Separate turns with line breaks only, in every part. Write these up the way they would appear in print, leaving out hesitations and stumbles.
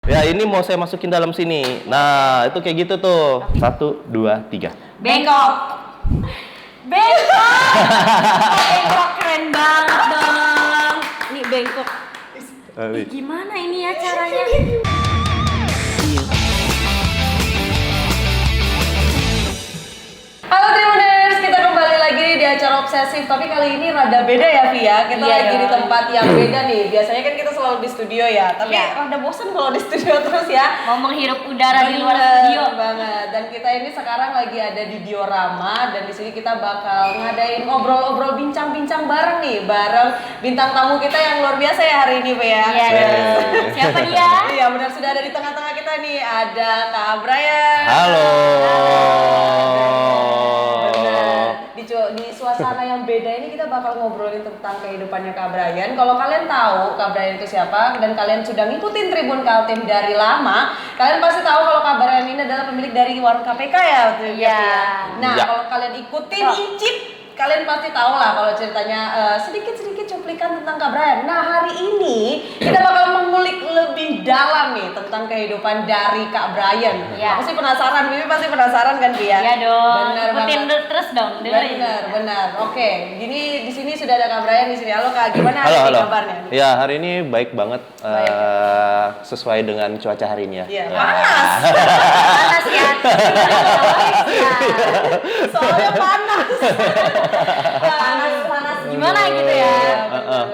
Ya, ini mau saya masukin dalam sini. Nah, itu kayak gitu tuh. 1, 2, 3.
Bengkok. Bengkok. Bengkok keren banget dong. Nih bengkok. Gimana ini ya caranya? Halo Tribuners, kita kembali lagi di acara Obsesif. Tapi kali ini rada beda ya Via. Kita lagi di tempat yang beda nih. Biasanya kan kita selalu di studio ya. Tapi rada bosan kalau di studio terus ya.
Mau menghirup udara di luar studio
banget. Dan kita ini sekarang lagi ada di diorama. Dan di sini kita bakal ngadain ngobrol-ngobrol bincang-bincang bareng nih. Bareng bintang tamu kita yang luar biasa ya hari ini Via.
Iya. Siapa dia?
Iya benar, sudah ada di tengah-tengah kita nih. Ada Kak Brian.
Halo.
Di suasana yang beda ini kita bakal ngobrolin tentang kehidupannya Kak Brian. Kalau kalian tahu Kak Brian itu siapa dan kalian sudah ngikutin Tribun Kaltim dari lama, kalian pasti tahu kalau Kak Brian ini adalah pemilik dari warung KPK ya.
Iya.
Nah, kalau kalian ikutin Icip, kalian pasti tahu lah kalau ceritanya sedikit-sedikit cuplikan tentang Kak Brian. Nah, hari ini kita bakal mengulik lebih dalam nih tentang kehidupan dari Kak Brian.
Ya.
Aku sih penasaran, Bibi pasti penasaran kan Bia?
Iya dong.
Benar
Ikutin
banget.
terus dong. Dengerin.
Benar. Oke, gini di sini sudah ada Kak Brian di sini. Halo Kak, gimana hari ini kabarnya?
Ya, hari ini baik banget. Sesuai dengan cuaca hari ini ya.
Iya, panas.
Panas ya.
Soalnya panas.
Panas gimana gitu ya?
Benar.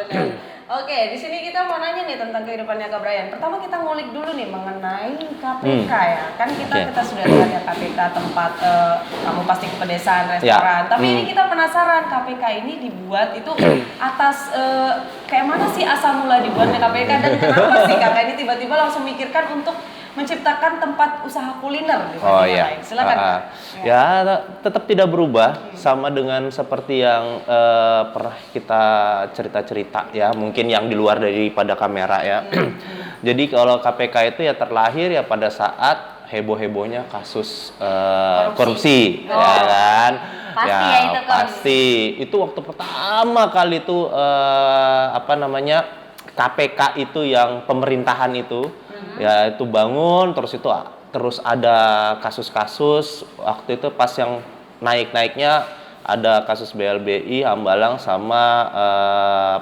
Oke, di sini kita mau nanya nih tentang kehidupannya Kak Brian. Pertama kita ngulik dulu nih mengenai KPK ya. Kan kita sudah lihat ya KPK tempat kamu pasti ke pedesaan, restoran. Tapi ini kita penasaran KPK ini dibuat itu atas kayak mana sih asal mula dibuatnya KPK dan kenapa sih Kakak ini tiba-tiba langsung mikirkan untuk menciptakan tempat usaha kuliner di lain. Silakan.
Ya, tetap tidak berubah sama dengan seperti yang pernah kita cerita-cerita ya, mungkin yang di luar daripada kamera ya. Jadi kalau KPK itu ya terlahir ya pada saat heboh-hebohnya kasus korupsi ya kan.
Pasti ya itu korupsi.
Pasti. Itu waktu pertama kali itu KPK itu yang pemerintahan itu ya itu bangun terus ada kasus-kasus waktu itu pas yang naik-naiknya ada kasus BLBI, Hambalang sama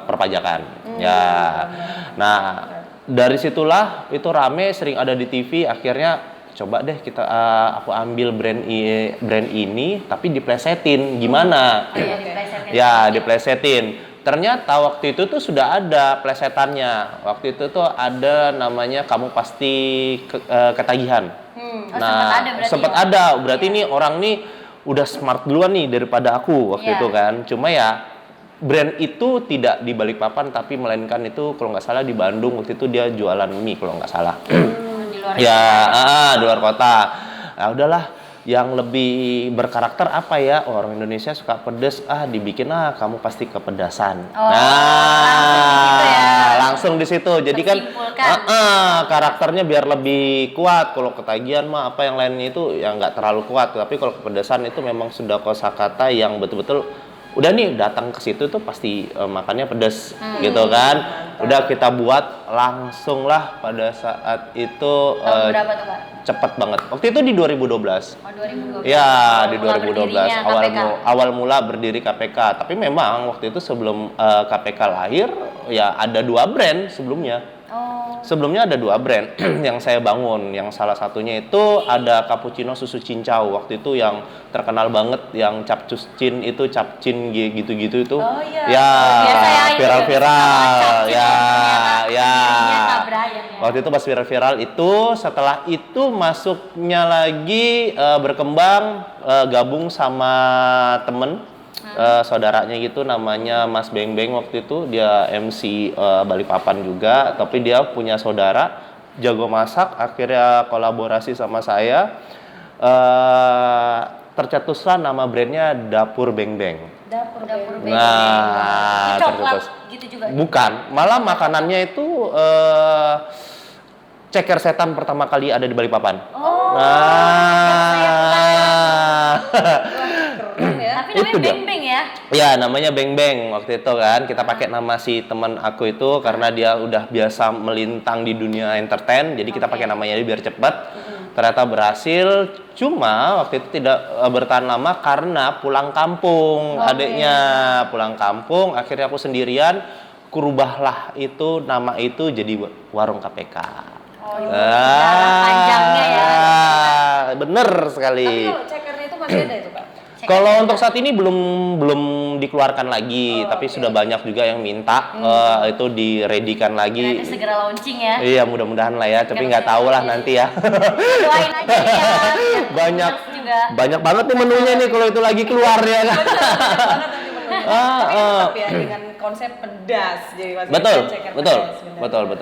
perpajakan. Nah, dari situlah itu rame sering ada di TV akhirnya coba deh aku ambil brand ini tapi diplesetin gimana? Diplesetin. Ternyata waktu itu tuh sudah ada plesetannya. Waktu itu tuh ada namanya kamu pasti ketagihan. Sempat ada. Berarti ini orang nih udah smart duluan nih daripada aku waktu itu kan. Cuma ya brand itu tidak di Balikpapan tapi melainkan itu kalau nggak salah di Bandung. Waktu itu dia jualan mie kalau nggak salah. Di luar kota. Nah udahlah. Yang lebih berkarakter apa ya? Orang Indonesia suka pedes, dibikin kamu pasti kepedasan. Langsung di situ. Jadi kan karakternya biar lebih kuat. Kalau ketagihan mah apa yang lainnya itu ya nggak terlalu kuat. Tapi kalau kepedasan itu memang sudah kosakata yang betul-betul udah nih datang ke situ tuh pasti makannya pedas gitu kan. Udah kita buat langsung lah pada saat itu
Berapa tuh Kak?
cepet banget. Waktu itu di 2012.
2012.
Ya, di 2012
KPK.
awal mula berdiri KPK. Tapi memang waktu itu sebelum KPK lahir ya ada 2 brand sebelumnya. Sebelumnya ada 2 brand yang saya bangun. Yang salah satunya itu ada cappuccino susu cincau. Waktu itu yang terkenal banget yang capcuscin itu capcin gitu-gitu itu. Viral-viral. Waktu itu pas viral-viral itu setelah itu masuknya lagi berkembang gabung sama temen saudaranya gitu namanya Mas Beng Beng. Waktu itu dia MC Balikpapan juga tapi dia punya saudara jago masak akhirnya kolaborasi sama saya tercetuslah nama brandnya Dapur Beng Beng.
Dapur Beng.
Nah, tercetus.
Gitu juga.
Bukan, malah makanannya itu ceker setan pertama kali ada di Balikpapan.
Keren ya.
Tapi namanya
itu dia.
Beng Beng ya?
Ya, namanya Beng Beng waktu itu kan. Kita pakai nama si teman aku itu karena dia udah biasa melintang di dunia entertain, jadi kita pakai namanya dia biar cepet. Ternyata berhasil, cuma waktu itu tidak bertahan lama karena pulang kampung. Adiknya pulang kampung, akhirnya aku sendirian, kurubahlah itu nama itu jadi Warung KPK.
Panjangnya ya.
Bener sekali.
Tapi kalau cekernya itu masih ada itu, Kak?
Kalau untuk saat ini belum dikeluarkan lagi, tapi sudah banyak juga yang minta itu diredikan lagi.
Nanti segera launching ya.
Iya, mudah-mudahan lah ya, tapi nggak tahu lah nanti ya.
Doain aja ya.
Banyak banget nih menunya nih kalau itu lagi keluar ya.
Tapi tetap ya dengan konsep pedas, jadi masih
Betul,
ceker
betul,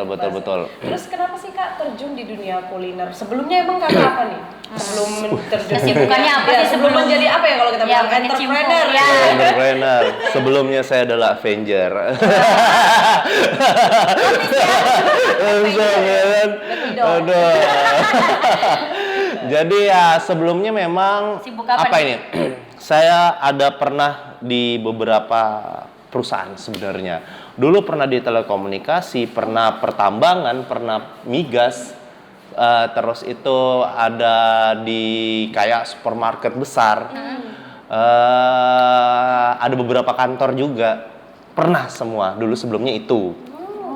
pedas,
betul.
Terus kenapa sih Kak terjun di dunia kuliner? Sebelumnya emang karena apa nih? Sebelum terjun
Kesibukannya apa sih
sebelum
sebelum-
menjadi apa ya kalau kita
Ya,
bilang
berkecimpung,
entrepreneur?
ya.
Entrepreneur. Sebelumnya saya adalah Avenger. Aduh. Jadi ya sebelumnya memang
Sibuk apa nih?
ini? Saya ada pernah di beberapa perusahaan sebenarnya. Dulu pernah di telekomunikasi, pernah pertambangan, pernah migas. Terus itu ada di kayak supermarket besar. Ada beberapa kantor juga. Pernah semua dulu sebelumnya itu.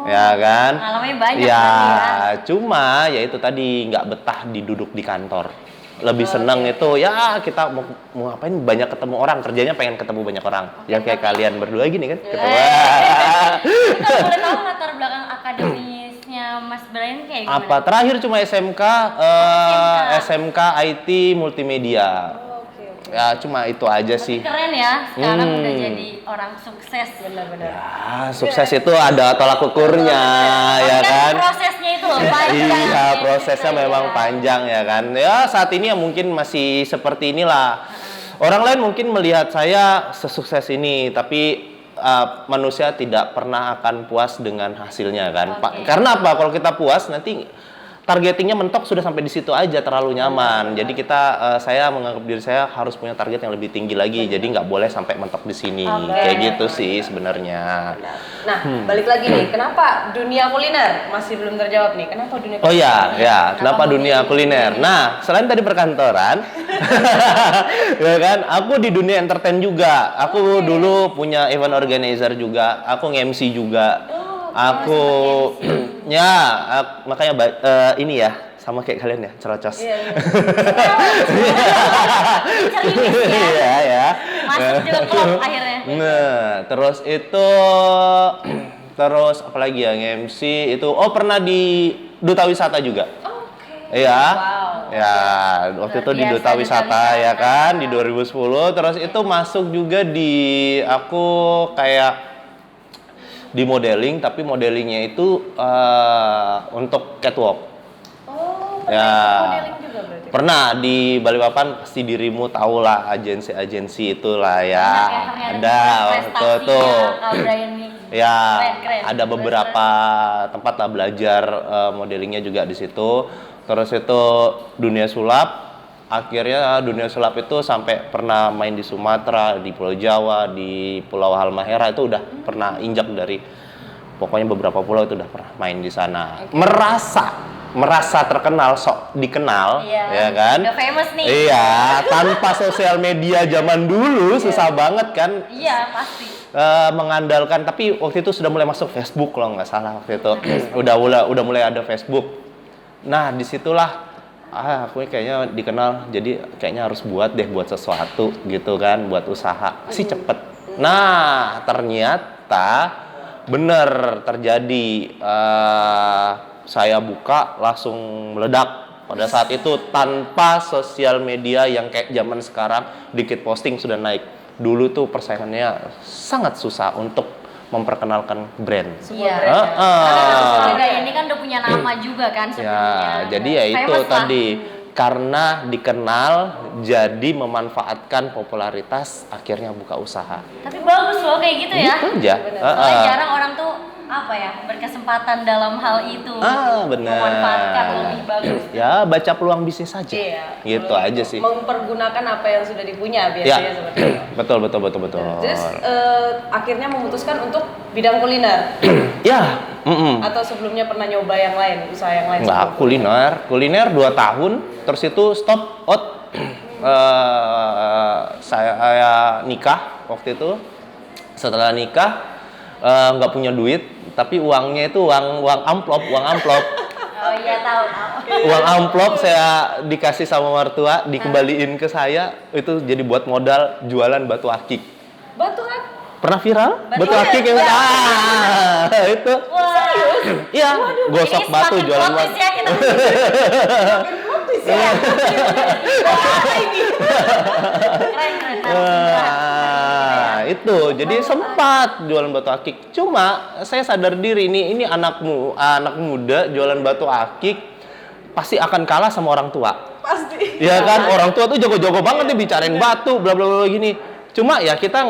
Ya kan?
Pengalamannya banyak
ya,
berarti
cuma ya itu tadi nggak betah diduduk di kantor. Lebih seneng itu ya kita mau ngapain banyak ketemu orang, kerjanya pengen ketemu banyak orang. Yang kayak kalian berdua gini kan, ketemu.
Kalau boleh tahu latar belakang akademisnya Mas Brian kayak gimana?
Apa terakhir cuma SMK, SMK IT multimedia. Ya cuma itu aja sih.
Keren ya, sekarang udah jadi orang sukses.
Benar-benar.
Ya, sukses itu ada tolak ukurnya, ya kan?
Prosesnya itu loh panjang.
Iya, prosesnya memang panjang ya kan. Ya, saat ini ya mungkin masih seperti inilah. Orang lain mungkin melihat saya sesukses ini, tapi manusia tidak pernah akan puas dengan hasilnya kan. Karena apa? Kalau kita puas nanti targetingnya mentok sudah sampai di situ aja, terlalu nyaman. Jadi saya menganggap diri saya harus punya target yang lebih tinggi lagi. Jadi nggak boleh sampai mentok di sini. Kayak gitu sih sebenarnya.
Nah, balik lagi nih, kenapa dunia kuliner masih belum terjawab nih? Kenapa dunia kuliner?
Oh ya, kenapa dunia kuliner? Nah, selain tadi perkantoran, ya kan, aku di dunia entertain juga. Aku dulu punya event organizer juga. Aku nge-MC juga. Aku makanya ini ya sama kayak kalian ya, cerocos. Iya ya.
Masuk juga klub akhirnya.
Nah, terus apalagi ya nge-MC itu pernah di Duta Wisata juga. Iya. Ya, waktu itu di Duta Wisata ya kan di 2010, terus itu masuk juga di aku kayak di modeling, tapi modelingnya itu untuk catwalk. Ya,
modeling juga berarti.
pernah di Balikpapan, pasti dirimu tahu lah agensi-agensi itulah ya. Ada waktu itu. Ya,
Keren.
ada beberapa tempat lah belajar modelingnya juga di situ. Terus itu dunia sulap. Akhirnya dunia sulap itu sampai pernah main di Sumatera, di Pulau Jawa, di Pulau Halmahera itu udah pernah injak dari pokoknya beberapa pulau itu udah pernah main di sana. Merasa terkenal, sok dikenal, ya kan?
Udah famous nih.
Iya, tanpa sosial media zaman dulu susah banget kan?
Iya, pasti.
Mengandalkan, tapi waktu itu sudah mulai masuk Facebook kalau nggak salah waktu itu. udah mulai ada Facebook. Nah, disitulah aku kayaknya dikenal, jadi kayaknya harus buat sesuatu gitu kan, buat usaha sih cepet. Nah, ternyata bener terjadi, saya buka langsung meledak pada saat itu tanpa sosial media yang kayak zaman sekarang dikit posting sudah naik. Dulu tuh persaingannya sangat susah untuk memperkenalkan brand.
Iya. Karena ini kan udah punya nama juga kan sebelumnya.
Ya, jadi ya itu
Famous
tadi karena dikenal jadi memanfaatkan popularitas akhirnya buka usaha.
Tapi bagus loh kayak gitu ya.
Gitu aja.
Soalnya jarang orang tuh berkesempatan dalam hal itu.
Benar.
Memanfaatkan lebih bagus.
ya baca peluang bisnis saja.
Iya.
Gitu aja sih.
Mempergunakan apa yang sudah dipunya biasanya seperti itu.
Betul.
Terus akhirnya memutuskan untuk bidang kuliner.
Ya.
Atau sebelumnya pernah nyoba yang lain, usaha yang lain?
Nggak, kuliner 2 tahun, terus itu stop out. Saya nikah waktu itu. Setelah nikah nggak punya duit, tapi uangnya itu uang amplop.
Oh iya tahu.
Uang amplop saya dikasih sama mertua, dikembaliin ke saya, itu jadi buat modal jualan batu akik.
Batu akik?
Pernah viral? Batu akik yang itu.
Serius?
Iya, gosok batu jualan batu.
Ya, kita keren.
Itu jadi sempat jualan batu akik. Cuma saya sadar diri ini anak muda jualan batu akik pasti akan kalah sama orang tua.
Pasti.
Ya kan, orang tua tuh jago-jago banget nih bicarain batu bla bla bla gini. Cuma ya kita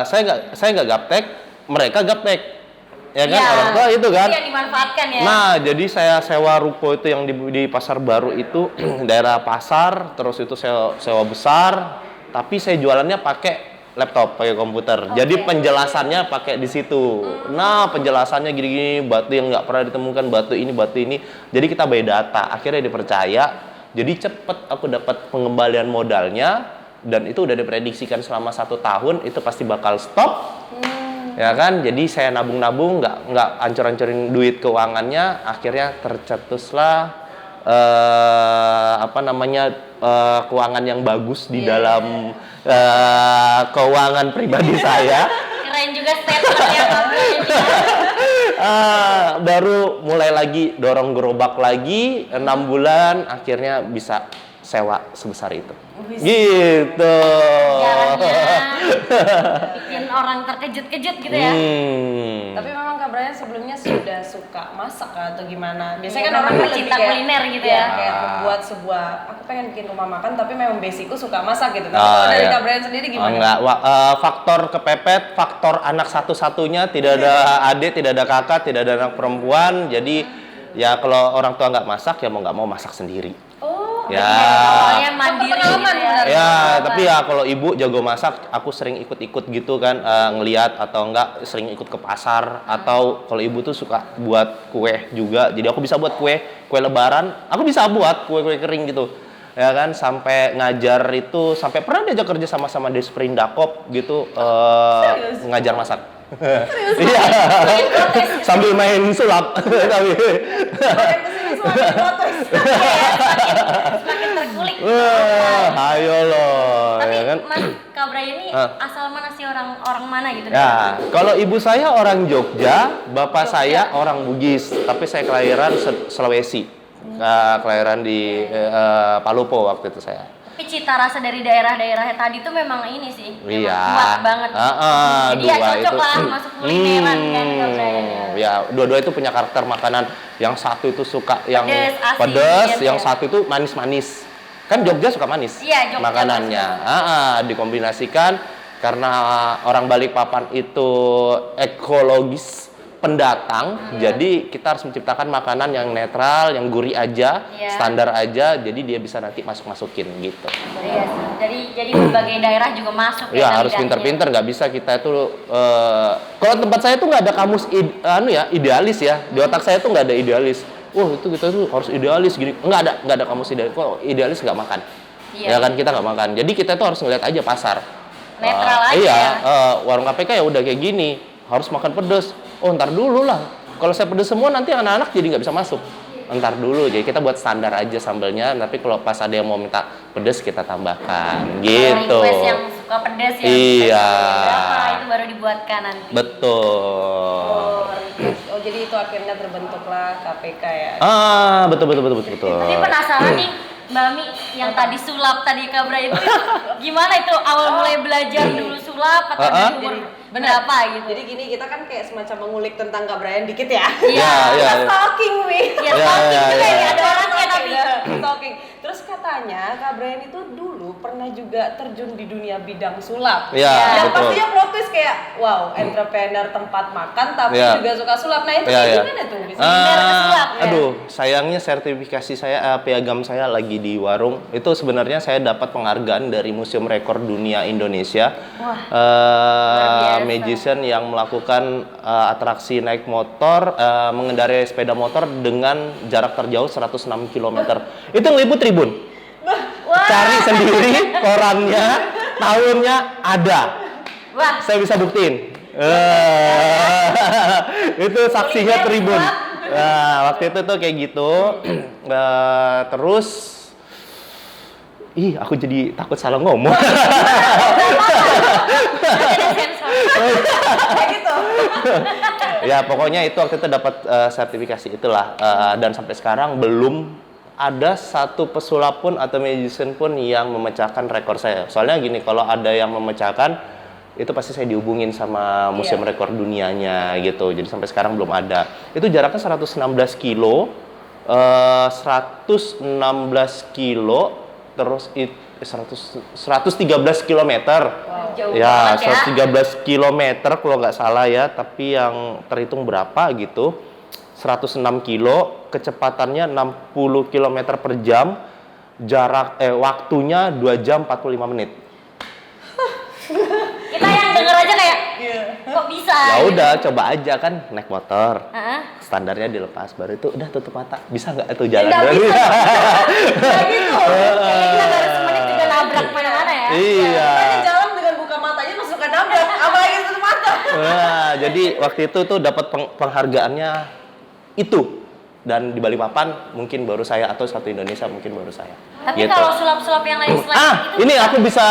saya nggak gaptek, mereka gaptek. Ya kan, orang tua itu kan.
Yang dimanfaatkan ya.
Nah, jadi saya sewa ruko itu yang di Pasar Baru itu daerah pasar, terus itu sewa besar, tapi saya jualannya pakai laptop, pakai komputer. Jadi penjelasannya pakai di situ. Nah, penjelasannya gini-gini, batu yang nggak pernah ditemukan, batu ini. Jadi kita by data, akhirnya dipercaya. Jadi cepet aku dapat pengembalian modalnya, dan itu udah diprediksikan selama 1 tahun itu pasti bakal stop. Ya kan, jadi saya nabung nggak ancur-ancurin duit keuangannya, akhirnya tercetuslah keuangan yang bagus di dalam keuangan pribadi saya.
Keren juga statementnya
Baru mulai lagi dorong gerobak lagi 6 bulan, akhirnya bisa sewa sebesar itu. Gitu.
Bikin orang terkejut-kejut gitu ya.
Tapi memang Kak Brian sebelumnya sudah suka masak atau gimana? Biasanya kan
Memang
orang
pecinta kuliner gitu ya.
Kayak membuat aku pengen bikin rumah makan tapi memang basicku suka masak gitu. Tapi kalau dari Kak Brian sendiri gimana?
Enggak, faktor kepepet, faktor anak satu-satunya, tidak ada adik, tidak ada kakak, tidak ada anak perempuan. Jadi ya kalau orang tua nggak masak ya mau nggak mau masak sendiri. Ya,
awalnya mandiri gitu ya.
Ya, tapi ya kalau ibu jago masak, aku sering ikut-ikut gitu kan, ngelihat atau enggak sering ikut ke pasar, atau kalau ibu tuh suka buat kue juga. Jadi aku bisa buat kue lebaran, aku bisa buat kue kering gitu. Ya kan, sampai ngajar itu, sampai pernah diajak kerja sama Desprindakop gitu, ngajar masak. Iya. Sambil main sulap. Tapi
Semakin terkulik.
Ayo loh.
Tapi
Ya kan?
Mas Kak Brian ini asal mana sih, orang mana gitu?
Ya, kalau ibu saya orang Jogja, bapak saya orang Bugis, tapi saya kelahiran Sulawesi. Kelahiran di Palopo waktu itu saya.
Tapi cita rasa dari daerah-daerahnya tadi tuh memang ini sih,
Iya.
kuat banget. Jadi ya cocok lah masuk kulineran kan Kak Brian ya.
Ya, dua-dua itu punya karakter makanan. Yang satu itu suka yang
Pedes,
pedas,
asin,
yang
ya.
satu itu manis-manis. Kan Jogja suka manis.
Iya, Jogja
makanannya. Dikombinasikan karena orang Balikpapan itu ekologis pendatang, jadi kita harus menciptakan makanan yang netral, yang gurih aja, standar aja, jadi dia bisa nanti masukin gitu.
Iya, jadi berbagai daerah juga masuk
ya. Harus pinter-pinter, nggak bisa kita itu. Kalau tempat saya tuh nggak ada kamus idealis ya. Di otak saya tuh nggak ada idealis. Itu kita tuh harus idealis gini. Nggak ada kamus idealis. Kok idealis nggak makan? Ya kan kita nggak makan. Jadi kita tuh harus ngeliat aja pasar.
Netral aja.
Iya, warung KPK ya udah kayak gini, harus makan pedas. Ntar dulu lah. Kalau saya pedas semua nanti anak-anak jadi nggak bisa masuk. Ntar dulu, jadi kita buat standar aja sambelnya. Tapi kalau pas ada yang mau minta pedas kita tambahkan, gitu.
Request yang suka pedas ya.
Iya.
Itu baru dibuatkan nanti.
Betul.
Jadi itu akhirnya terbentuklah KPK ya.
Betul.
Tapi penasaran nih, Mbak Mi, yang tadi sulap tadi Kak Brian itu gimana itu awal mulai belajar dulu sulap atau dari umur berapa gitu?
Jadi gini, kita kan kayak semacam mengulik tentang Kak Brian dikit ya.
Iya.
Stalking, Wi.
Ya stalking juga ya, ada orangnya tapi.
Stalking. Terus katanya Kak Brian Brian itu dulu pernah juga terjun di dunia bidang sulap.
Iya,
Yang
betul.
pastinya plot twist kayak wow, entrepreneur tempat makan tapi
Iya.
juga suka sulap. Nah itu
Iya, iya.
gimana tuh bisa biar sulap?
Aduh, sayangnya sertifikasi saya, piagam saya lagi di warung. Itu sebenarnya saya dapat penghargaan dari Museum Rekor Dunia Indonesia. Magician yang melakukan atraksi naik motor, mengendarai sepeda motor dengan jarak terjauh 106 km. Itu ngeliput Tribun. Cari sendiri korannya, tahunnya ada.
Wah.
Saya bisa buktiin. Itu saksinya Tribun. Nah, waktu itu tuh kayak gitu. Terus aku jadi takut salah ngomong.
Kayak gitu.
Ya, pokoknya itu waktu itu dapat sertifikasi itulah. Dan sampai sekarang belum ada satu pesulap pun atau magician pun yang memecahkan rekor saya. Soalnya gini, kalau ada yang memecahkan, itu pasti saya dihubungin sama Museum Rekor Dunianya gitu. Jadi sampai sekarang belum ada. Itu jaraknya 116 kilo, 116 kilo, terus 113 kilometer.
Jauh
Ya,
banget
113 kilometer kalau nggak salah ya. Tapi yang terhitung berapa gitu, 106 kilo, kecepatannya 60 km per jam, waktunya 2 jam 45 menit.
Kita yang denger aja kayak kok bisa?
Ya udah, coba aja kan naik motor.
Heeh.
Standarnya dilepas, baru itu udah tutup mata. Bisa nggak itu jalan?
Nggak
dari?
bisa. Kayak gitu.
Kayaknya kita baru semenit juga nabrak mana-mana ya.
Iya.
Makanya jalan dengan buka matanya masuk ke nabrak, apalagi tutup mata.
Nah, jadi waktu itu tuh dapat penghargaannya itu. Dan di Balikpapan mungkin baru saya, atau satu Indonesia mungkin baru saya.
Tapi
Gitu.
kalau sulap-sulap yang lain selain itu
Ini aku bisa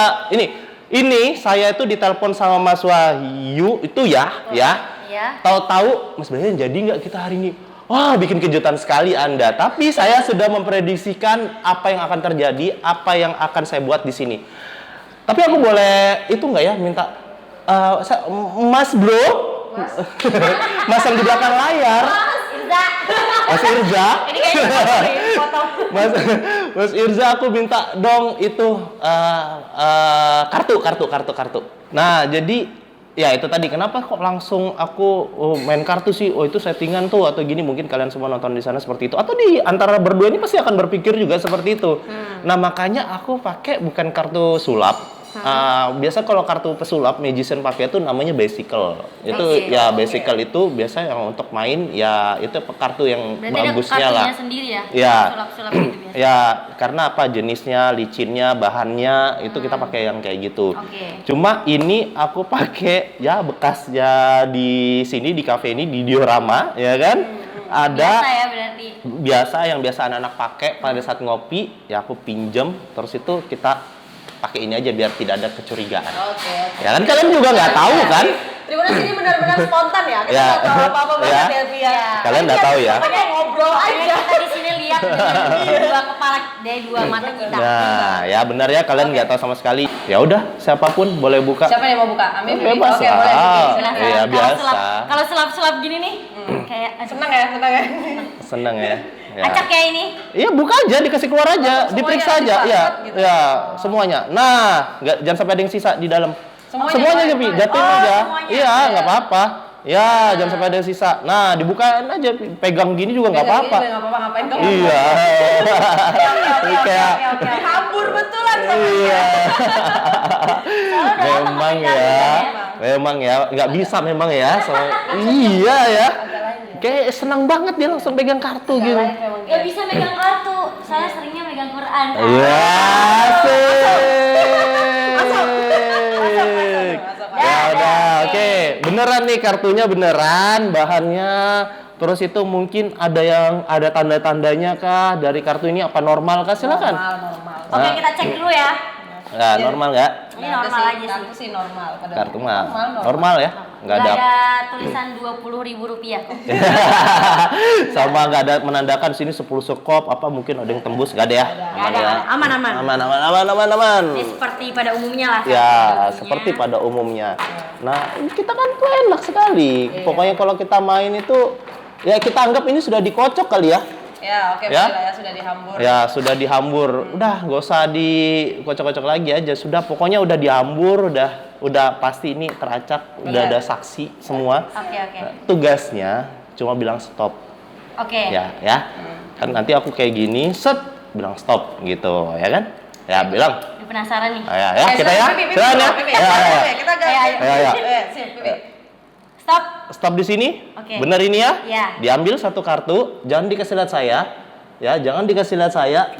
ini saya itu ditelepon sama Mas Wahyu itu ya.
ya.
Tahu-tahu Mas Brian jadi nggak kita hari ini? Wah, bikin kejutan sekali Anda. Tapi saya sudah memprediksikan apa yang akan terjadi, apa yang akan saya buat di sini. Tapi aku boleh itu nggak ya minta Mas Bro? Mas yang di belakang layar.
Irza.
Mas Irza.
Ini kayaknya foto.
Mas Irza, aku minta dong itu kartu. Nah, jadi ya itu tadi, kenapa kok langsung aku main kartu sih? Oh, itu settingan tuh atau gini, mungkin kalian semua nonton di sana seperti itu. Atau di antara berdua ini pasti akan berpikir juga seperti itu. Nah, makanya aku pakai bukan kartu sulap. Biasa kalau kartu pesulap magician pakai itu namanya bicycle. Itu ya bicycle itu biasa yang untuk main ya, itu kartu yang
Berarti
bagusnya
ada
lah.
kartunya sendiri ya?
Ya.
Sulap-sulap itu biasa.
Ya, karena apa, jenisnya, licinnya, bahannya itu kita pakai yang kayak gitu.
Oke.
Cuma ini aku pakai ya bekasnya di sini di kafe ini di diorama, ya kan? Ada
Biasa ya berarti.
biasa yang biasa anak-anak pakai pada saat ngopi, ya aku pinjem, terus itu kita pakai ini aja biar tidak ada kecurigaan.
Oke.
Ya kan kalian juga nggak tahu kan?
Tribuners ini benar-benar spontan ya. Kita
Ya.
nggak tahu apa-apa
Ya.
banget ya, Via.
Kalian nggak tahu ya?
Pokoknya ngobrol
Makanya
aja.
kita di sini lihat dengan dua kepala dari dua mata kita.
Nah, ya benar ya, kalian nggak tahu sama sekali. Ya udah, siapapun boleh buka.
Siapa yang mau buka? Amin.
Bebas
Oke,
lah.
boleh.
Silakan.
Iya,
Kalau
biasa.
Kalau sulap-sulap gini nih, kayak aduh,
Senang ya, senang ya.
Seneng ya. Ya.
acak ya ini.
Iya, buka aja, dikasih keluar aja,
Semuanya
diperiksa aja.
dipakai
Ya,
gitu.
ya, semuanya. Nah, jangan sampai ada yang sisa di dalam.
Semuanya
aja, Pi.
boleh.
Jatuhin
Oh,
aja.
semuanya.
Iya, nggak apa-apa. Ya, jangan sampai ada yang sisa. Nah, dibukain aja, Pi. Pegang gini juga nggak apa-apa.
Nggak apa-apa, ngapain kamu?
Iya. Kayak
Kabur betulan sama
iya.
Soalnya udah lama
Memang
nggak
ya.
pegang
Memang ya, nggak bisa memang ya. Iya ya. Kayak senang banget dia langsung pegang kartu gitu.
Gak bisa megang kartu, saya seringnya megang Quran.
Iya, asik. Ya udah, oke. Beneran nih kartunya, beneran, bahannya. Terus itu mungkin ada tanda-tandanya kah dari kartu ini, apa normal kah? Silakan.
Normal.
Oke, kita cek dulu ya.
Nah, normal nggak?
Ini normal aja sih.
Kartu sih normal. Pada
Kartu mah
normal.
normal ya? Nggak ada.
tulisan Rp20.000 kok.
Sama nggak ada menandakan sini 10 sekop apa, mungkin ada yang tembus, nggak ada ya?
Nggak ada,
ya?
aman.
Aman.
Ini seperti pada umumnya lah.
Ya,
sepertinya.
seperti pada umumnya. Nah, kita kan tuh enak sekali. Pokoknya kalau kita main itu, ya kita anggap ini sudah dikocok kali ya.
Ya, oke,
ya.
ya sudah dihambur.
Ya, sudah dihambur. Udah, nggak usah dikocok-kocok lagi aja. Sudah, pokoknya udah dihambur, udah pasti ini teracak, udah ada saksi semua.
Oke.
Tugasnya cuma bilang stop.
Oke.
Ya. Kan nanti aku kayak gini, set, bilang stop gitu, ya kan? Ya, bilang.
Penasaran nih.
Ya, kita ya. Silakan ya.
Kita agak. Sip, Pipi.
Stop di sini.
Oke.
Bener ini ya?
Iya.
Diambil satu kartu, jangan dikasih lihat saya. Ya, jangan dikasih lihat saya.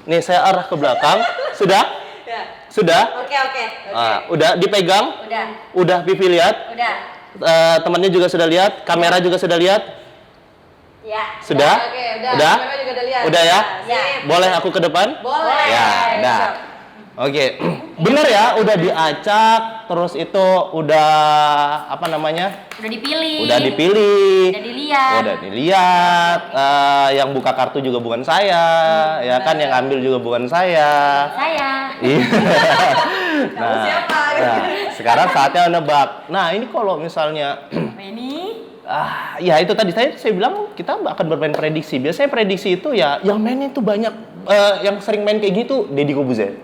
Nih saya arah ke belakang. Sudah?
Ya.
Sudah?
Oke.
Udah dipegang? Udah Pipi lihat?
Udah.
Temannya juga sudah lihat, kamera juga sudah lihat?
Ya.
Sudah?
Oke,
Udah?
Kamera juga udah lihat.
Udah ya?
Ya.
Boleh aku ke depan?
Boleh.
Ya, udah. Oke, bener ya, udah diacak, terus itu udah apa namanya?
Udah dipilih.
Udah dipilih.
Udah dilihat.
Yang buka kartu juga bukan saya, ya kan? Yang ambil juga bukan saya.
Saya.
Nah,
siapa?
sekarang saatnya nebak. Nah, ini kalau misalnya
Ini.
ya itu tadi saya bilang kita akan bermain prediksi. Biasanya prediksi itu ya yang mainnya itu banyak, yang sering main kayak gitu Deddy Corbuzier.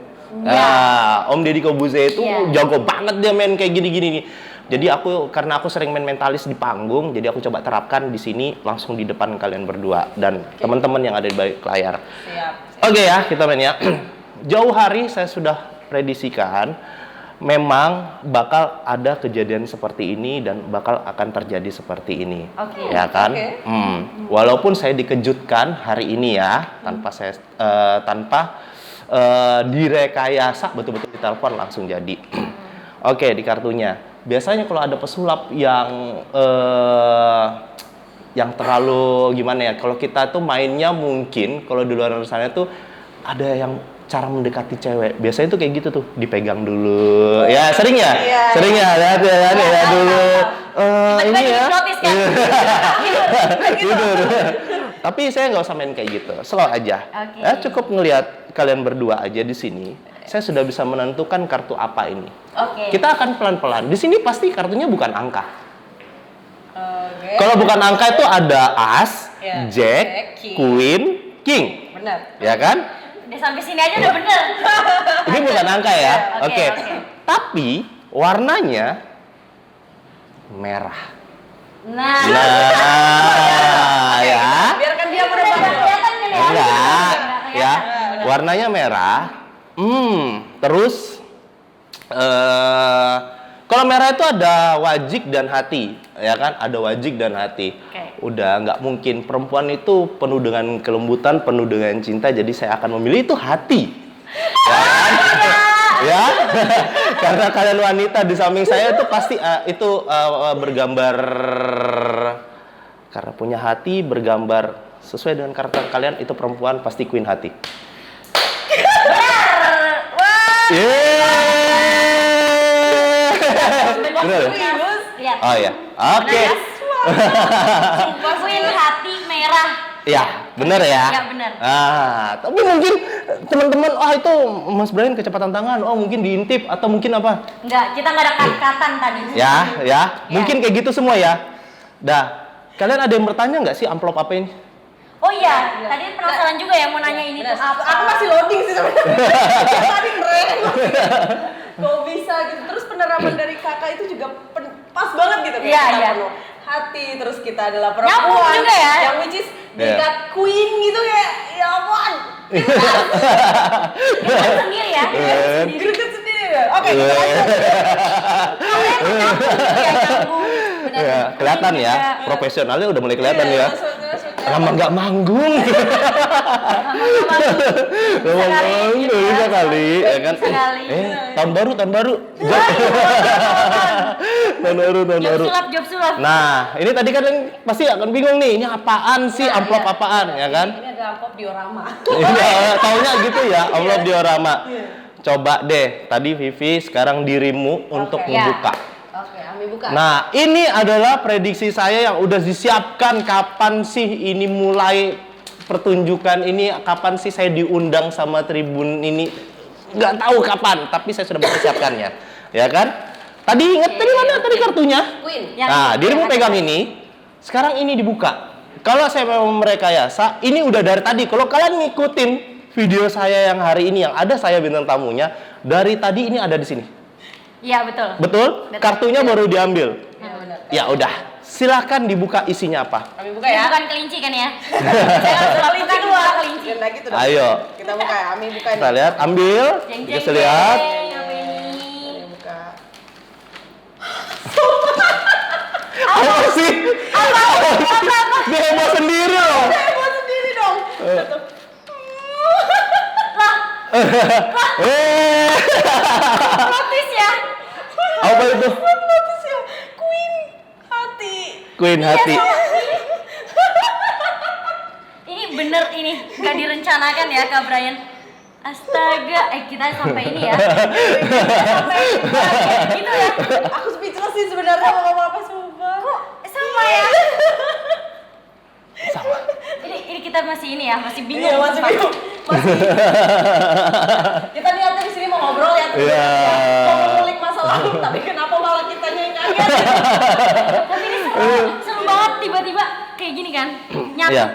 Om Deddy Corbuzier itu jago banget dia main kayak gini-gini nih. Jadi karena aku sering main mentalis di panggung, jadi aku coba terapkan di sini langsung di depan kalian berdua dan teman-teman yang ada di balik layar.
Siap.
Oke ya, kita main ya. Jauh hari saya sudah prediksikan memang bakal ada kejadian seperti ini dan bakal akan terjadi seperti ini.
Oke.
Ya kan?
Oke.
Walaupun saya dikejutkan hari ini ya, tanpa direkayasa, betul-betul ditelepon langsung jadi. Oke, di kartunya. Biasanya kalau ada pesulap yang terlalu gimana ya? Kalau kita tuh mainnya mungkin kalau di luar sana tuh ada yang cara mendekati cewek. Biasanya tuh kayak gitu tuh, dipegang dulu. Ya, sering ya? Sering ya, lihat ya dulu. Ini ya. Gitu. Tapi saya nggak usah main kayak gitu, slow aja.
Oke.
Ya, cukup ngelihat kalian berdua aja di sini. Saya sudah bisa menentukan kartu apa ini.
Oke.
Kita akan pelan-pelan. Di sini pasti kartunya bukan angka.
Oke.
Kalau bukan angka itu ada as,
Ya.
jack,
King.
queen, king.
Benar.
Ya kan?
Udah sampai sini aja udah bener.
Ini bukan angka ya.
Oke.
Tapi warnanya merah.
Nah.
Ya.
Biarkan dia menebak.
Kelihatan kan ya?
Enggak, ya.
Benar.
Warnanya merah. Terus kalau merah itu ada wajik dan hati, ya kan? Ada wajik dan hati.
Oke.
Udah nggak mungkin, perempuan itu penuh dengan kelembutan, penuh dengan cinta, jadi saya akan memilih itu hati. Ya kan? Ya. Karena kalian wanita di samping saya itu pasti bergambar, karena punya hati, bergambar sesuai dengan karakter kalian, itu perempuan pasti queen hati. Bener.
Lihat.
Oh ya, oke.
Queen hati merah.
Ya, bener ya.
Ya, bener.
Tapi mungkin teman-teman, itu Mas Brian kecepatan tangan, mungkin diintip atau mungkin apa?
Enggak, kita nggak ada kat-katan tadi.
Ya. Mungkin kayak gitu semua ya. Dah, kalian ada yang bertanya nggak sih amplop apa ini?
Oh iya, tadi penasaran juga ya mau nanya ini tuh apa.
Aku masih loading sih sebenarnya. Tadi keren. Kok bisa gitu. Terus penerapan dari kakak itu juga pas banget gitu.
Iya,
Kita
iya.
penuh hati, terus kita adalah
Nyambung
perempuan.
juga ya.
Yang which is dekat queen gitu ya. Ya ampun.
Kita sendiri ya.
Greget sendiri. Oke, kita lanjut.
Ya, kelihatan ya, profesionalnya udah mulai kelihatan ya. Lama nggak manggung. Lama manggung bisa kali, ya kan? Tahun baru. Tahun baru.
Job sulap.
Nah, ini tadi kan pasti akan bingung nih, ini apaan sih, amplop apaan, ya kan?
Ini ada amplop diorama.
Iya, taunya gitu ya, amplop diorama. Coba deh, tadi Vivi, sekarang dirimu untuk membuka.
Oke, Ami buka.
Nah, ini adalah prediksi saya yang udah disiapkan. Kapan sih ini mulai pertunjukan ini? Kapan sih saya diundang sama Tribun ini? Nggak tahu kapan, tapi saya sudah mempersiapkannya. Ya kan? Tadi ingat tadi mana tadi kartunya?
Queen.
Nah, dirimu pegang ini. Sekarang ini dibuka. kalau saya mau merekayasa, ini udah dari tadi. Kalau kalian ngikutin video saya yang hari ini, yang ada saya bintang tamunya, dari tadi ini ada di sini.
Iya, betul.
Betul? Kartunya baru diambil.
Ya benar.
Ya udah, silakan dibuka isinya apa.
Kami buka
Ini
ya.
bukan kelinci kan ya? Jangan bukan keluar kelinci.
Dan lagi tuh.
Ayo.
Kita buka ya. Kami buka
Kita
nih.
lihat, ambil.
Jeng
Kita lihat.
Apa ini?
Kami buka.
Apa sih? Dia heboh sendiri loh.
Buat sendiri dong.
Notis ya?
Apa itu?
Notis ya. Queen hati.
Queen hati.
Ini bener ini nggak direncanakan ya Kak Brian. Astaga, kita sampai ini ya. Sampai gitu ya.
Aku speechless sih sebenarnya mau ngomong apa sumpah.
Kok sama ya?
Sama.
Ini kita masih ini ya, masih bingung.
Iya, masih
sumpah.
bingung. Masih. Kita niatnya di sini mau ngobrol ya.
Iya.
Mau mengulik masa lalu, tapi kenapa malah kitanya yang kaget?
Tapi ini seru banget tiba-tiba kayak gini kan. Nyatu.
Iya.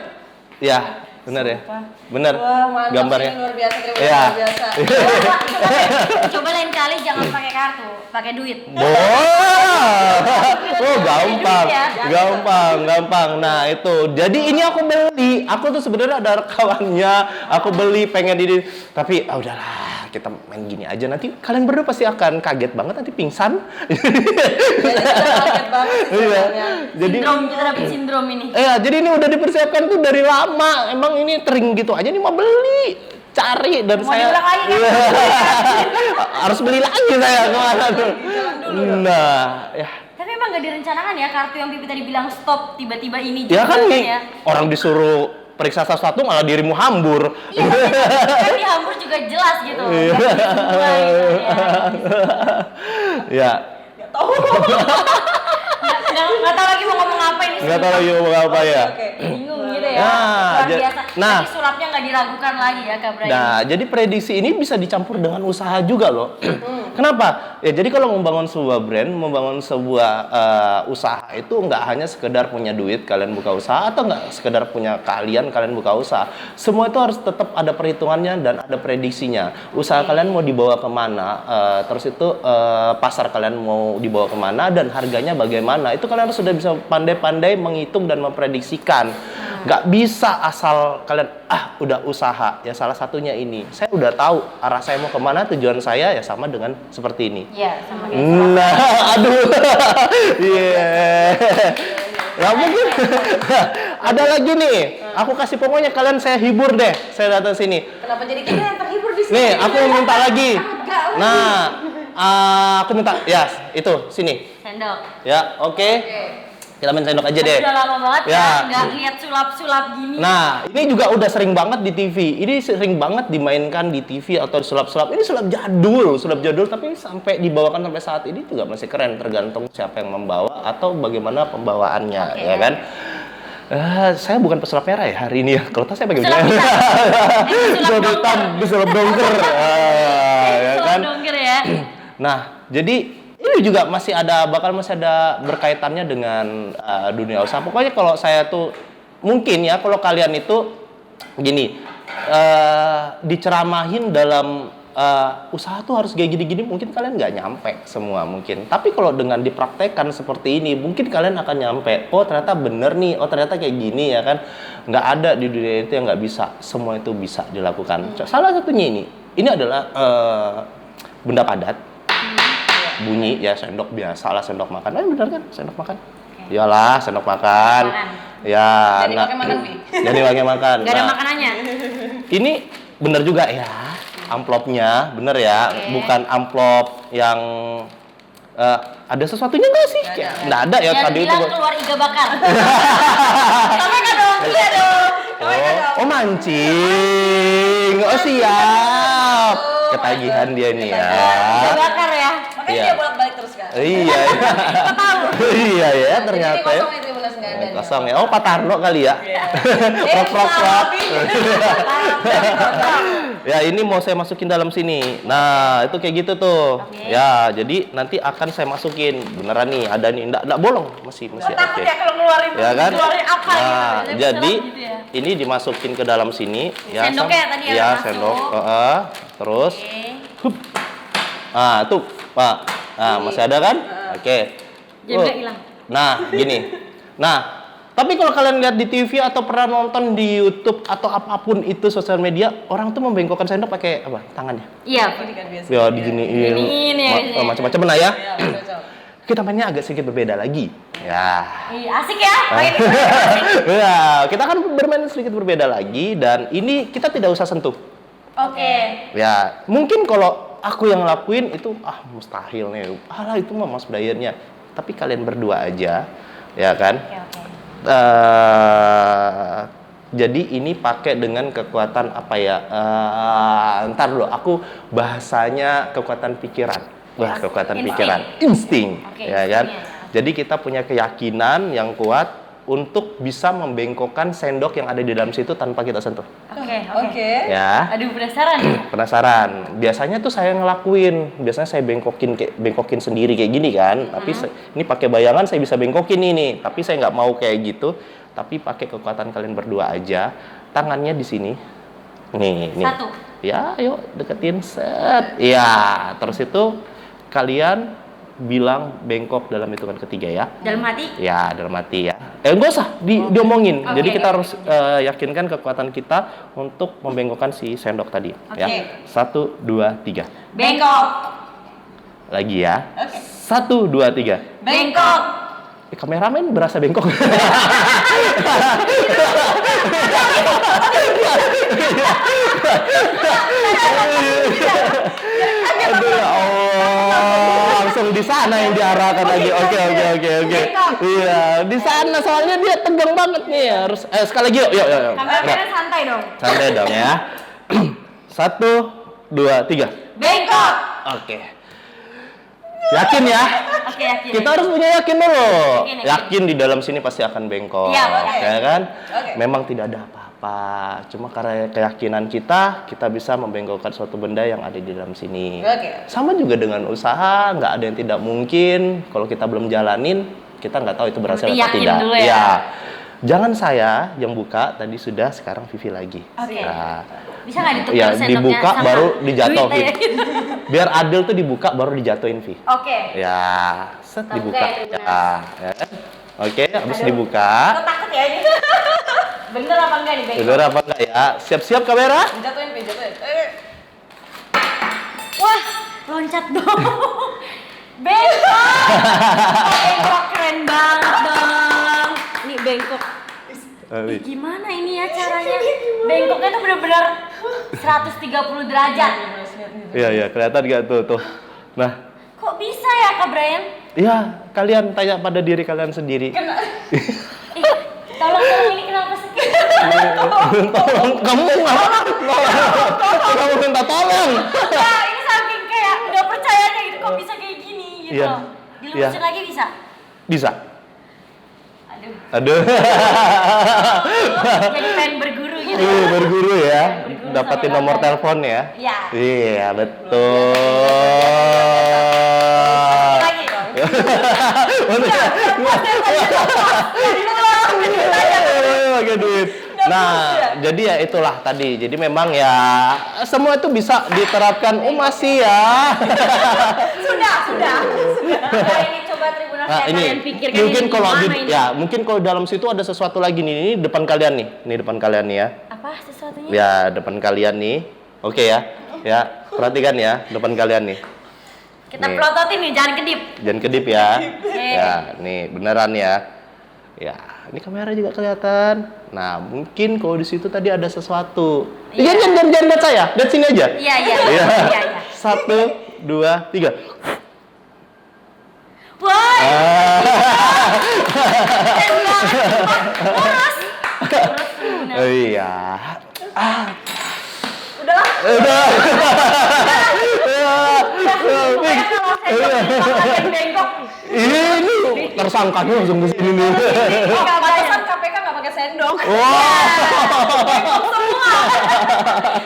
Iya, benar ya. Benar.
Wah, mantap
Gambarnya.
sih, luar biasa, terima kasih
Iya.
luar biasa.
Coba lain kali jangan pakai kartu, pakai duit.
Oh, gampang,
Ya.
gampang. Nah itu, jadi ini aku beli. Aku tuh sebenarnya ada rekamannya. Aku beli, pengen ini, tapi udahlah, kita main gini aja. Nanti kalian berdua pasti akan kaget banget, nanti pingsan.
Jadi kita kaget banget sih
Iya.
sebenarnya.
Jadi,
Sindrom, kita dapet sindrom ini.
jadi ini udah dipersiapkan tuh dari lama. Emang ini tering gitu aja nih mau beli. Cari dan
Mau
saya
diulang lagi kan?
harus beli lagi saya kemana tuh. Nah, ya.
Tapi emang gak direncanakan ya kartu yang Pipi tadi bilang stop tiba-tiba ini
Ya
juga
kan nih,
ya.
orang disuruh periksa sesuatu malah dirimu hambur.
Iya, tapi kan di Hamburg juga jelas gitu.
Iya.
Gak bisa semua gitu ya.
Ya,
Nggak tahu.
Nggak tahu lagi mau ngomong apa ini.
nggak tahu lagi mau apa ya.
Oke.
Bingung gitu ya.
Nah,
Luar biasa.
nah.
Tapi sulapnya nggak diragukan lagi ya Kak Brian.
Nah, jadi prediksi ini bisa dicampur dengan usaha juga loh. Kenapa? Ya, jadi kalau membangun sebuah brand, membangun sebuah usaha itu nggak hanya sekedar punya duit kalian buka usaha atau nggak sekedar punya keahlian kalian buka usaha. Semua itu harus tetap ada perhitungannya dan ada prediksinya. Usaha kalian mau dibawa kemana, terus itu pasar kalian mau dibawa kemana dan harganya bagaimana. Itu kalian harus sudah bisa pandai-pandai menghitung dan memprediksikan. Nggak bisa asal kalian udah usaha ya, salah satunya ini saya udah tahu arah saya mau kemana, tujuan saya ya sama dengan seperti ini.
Iya, sama kayak sulap.
Nah, aduh, iya, nggak mungkin. Ada lagi nih, aku kasih pokoknya kalian saya hibur deh, saya datang sini.
Kenapa jadi kita yang terhibur di sini?
Nih, aku minta lagi.
Enggak lah.
Nah, aku minta, ya itu sini,
Sendok.
ya, oke.
Oke.
Kita main sendok aja deh.
Udah lama banget
Ya.
ya nggak lihat sulap-sulap gini.
Nah, ini juga udah sering banget di TV. Ini sering banget dimainkan di TV atau sulap-sulap. Ini sulap jadul, tapi sampai dibawakan sampai saat ini juga masih keren. Tergantung siapa yang membawa atau bagaimana pembawaannya,
Oke.
ya kan? Saya bukan pesulap merah ya hari ini ya. Kalau tas saya pakai
Sulap
begini.
hitam.
Sulap hitam, sulap dongker. Ya kan?
Sulap dongker ya.
Nah, jadi ini juga masih ada berkaitannya dengan dunia usaha. Pokoknya kalau saya tuh mungkin ya kalau kalian itu gini diceramahin dalam usaha tuh harus kayak gini-gini, mungkin kalian nggak nyampe semua mungkin. Tapi kalau dengan dipraktekkan seperti ini, mungkin kalian akan nyampe. Oh ternyata bener nih, oh ternyata kayak gini ya kan. Nggak ada di dunia itu yang nggak bisa. Semua itu bisa dilakukan. Salah satunya ini adalah benda padat. Bunyi ya, sendok biasa lah, sendok makan. Bener kan sendok makan? Iyalah sendok makan. Ya.
Jadi pakai makan, Wi.
Jadi pakai makan.
Gak ada
Nah,
makanannya.
ini bener juga ya, amplopnya bener ya,
Oke.
bukan amplop yang ada sesuatunya nggak sih? Nggak ada ya
Yang
tadi itu.
bilang keluar iga bakar. Sampaikan dong, iya dong.
Oh mancing, oh siap, ketagihan dia nih ya.
Iga bakar ya.
Makanya
Iya.
dia bolak-balik terus kan.
Iya, iya. Iya ya
Jadi
ternyata
ini
ya.
kosong itu Ibu Nas, nggak
Kosong ya. Oh, Pak Tarno kali ya. Prok. Ya, ini mau saya masukin dalam sini. Nah, itu kayak gitu tuh.
Oke.
Ya, jadi nanti akan saya masukin. Beneran nih, ada nih. Enggak bolong. Masih
Takut
oke.
ya kalau ngeluarin
Ya kan?
ngeluarin apa
Nah,
gitu.
jadi
gitu ya.
ini dimasukin ke dalam sini. Ya,
Sendoknya tadi yang
ya,
masuk.
sendok. Terus,
Oke.
hup. Ah, tuh, Pak. Nah, masih ada kan? Oke.
Jangan nggak hilang.
Nah, gini. Nah, tapi kalau kalian lihat di TV atau pernah nonton di YouTube atau apapun itu sosial media, orang tuh membengkokkan sendok pakai apa? Tangannya.
Iya.
Ini kan biasa.
Ya, diginiin.
Diginiin ya, ini.
Macam-macam lah ya.
Ya, betul.
Kita mainnya agak sedikit berbeda lagi. Ya.
Iya, asik ya. Main ini asik.
Ya, kita akan bermain sedikit berbeda lagi dan ini kita tidak usah sentuh.
Oke.
Ya, mungkin kalau aku yang ngelakuin itu mustahil nih. Alah itu mah Mas Brian-nya. Tapi kalian berdua aja, ya kan?
Oke.
Jadi ini pakai dengan kekuatan apa ya? Ntar dulu, aku bahasanya kekuatan pikiran. Wah, kekuatan
Insting.
pikiran, insting,
Oke,
ya kan?
instingnya.
Jadi kita punya keyakinan yang kuat untuk bisa membengkokkan sendok yang ada di dalam situ tanpa kita sentuh.
Oke.
Ya.
Aduh, penasaran.
Penasaran? Biasanya tuh saya ngelakuin, biasanya saya bengkokin sendiri kayak gini kan. Tapi ini pakai bayangan saya bisa bengkokin ini. Tapi saya nggak mau kayak gitu. Tapi pakai kekuatan kalian berdua aja. Tangannya di sini. Nih.
Satu.
Ya, ayo deketin set. Ya, terus itu kalian bilang bengkok dalam hitungan ketiga ya.
Dalam hati?
Ya, dalam hati ya. Enggak usah diomongin.
Oke,
Jadi kita
oke.
harus yakinkan kekuatan kita untuk membengkokkan si sendok tadi.
Oke.
Ya. 1, 2, 3.
Bengkok.
Lagi ya.
Oke.
1, 2, 3.
Bengkok.
Kameramen berasa bengkok. Aduh ya Allah, langsung di sana yang diarahkan lagi. Oke. Iya, di sana soalnya dia tegang banget nih. Harus sekali lagi yuk.
Kameranya santai dong.
Santai dong ya. 1, 2, 3.
Bengkok.
Oke. Yakin ya?
Oke, yakin.
Kita harus punya yakin dulu.
Yakin.
Yakin di dalam sini pasti akan bengkok.
Iya, oke.
Ya kan?
Oke.
Memang tidak ada apa-apa. Cuma karena keyakinan kita bisa membengkokkan suatu benda yang ada di dalam sini.
Oke.
Sama juga dengan usaha, nggak ada yang tidak mungkin. Kalau kita belum jalanin, kita nggak tahu itu berhasil
Berarti
atau
yakin
tidak.
dulu ya.
Iya. Jangan saya yang buka, tadi sudah, sekarang Vivi lagi.
Oke.
Nah,
Bisa nggak ditukar
ya,
sendoknya
dibuka
sama
baru
duit
dijatuhin.
aja?
Biar adil tuh dibuka baru dijatuhin, Vi.
Oke.
Ya, set
Oke,
dibuka.
benar.
Ya. Oke, habis dibuka.
Kok takut ya ini?
Bener apa enggak nih bengkok?
Bener apa enggak ya? Siap-siap kamera?
Jatuhin.
Wah, loncat dong. Bengkok. Bengkok keren banget dong. Ini bengkok. Ih, gimana ini ya caranya? Bengkoknya tuh bener-bener 130 derajat.
Iya, kelihatan gak tuh? Nah,
Kok bisa ya Kak Brian?
ya kalian tanya pada diri kalian sendiri.
Tolong ini kenapa sih?
Tolong, kamu kamu minta tolong.
Ya, ini saking kayak nggak percayanya gitu kok bisa kayak gini gitu.
Iya.
Dilurusin lagi bisa?
Bisa.
Aduh.
Aduh.
Jadi pengen berguru gitu.
Berguru ya.
Berguru
Dapatin
sama
nomor
Kak.
telepon ya.
Iya.
Iya, betul.
Lagi dong.
Pakai duit. Nah, jadi ya itulah tadi. Jadi memang ya semua itu bisa diterapkan. Masih ya.
Sudah.
Nah, ini coba Tribuners
Nah,
ya
ini
kalian pikirkan
mungkin
ini
kalau
gimana ini?
ya mungkin kalau dalam situ ada sesuatu lagi nih. Ini depan kalian nih. Ini depan kalian nih ya.
Apa sesuatunya?
Ya, depan kalian nih. Oke ya. Ya, perhatikan ya depan kalian nih.
Kita
Nih.
pelototin nih, jangan kedip.
Jangan kedip ya.
Oke.
Ya, nih beneran ya. Ya, ini kamera juga kelihatan. Nah, mungkin kalau di situ tadi ada sesuatu.
Iya.
Jangan lihat saya, lihat sini aja.
Iya.
Iya.
Iya.
1, 2, 3.
Wah,
Ah.
keren banget. Mas. Terus bener.
Oh iya.
Udah.
Pokoknya kalau saya jadi kalian bengkok.
Ini tersangkanya langsung ke sini nih.
Pantesan KPK nggak pakai sendok.
Semua.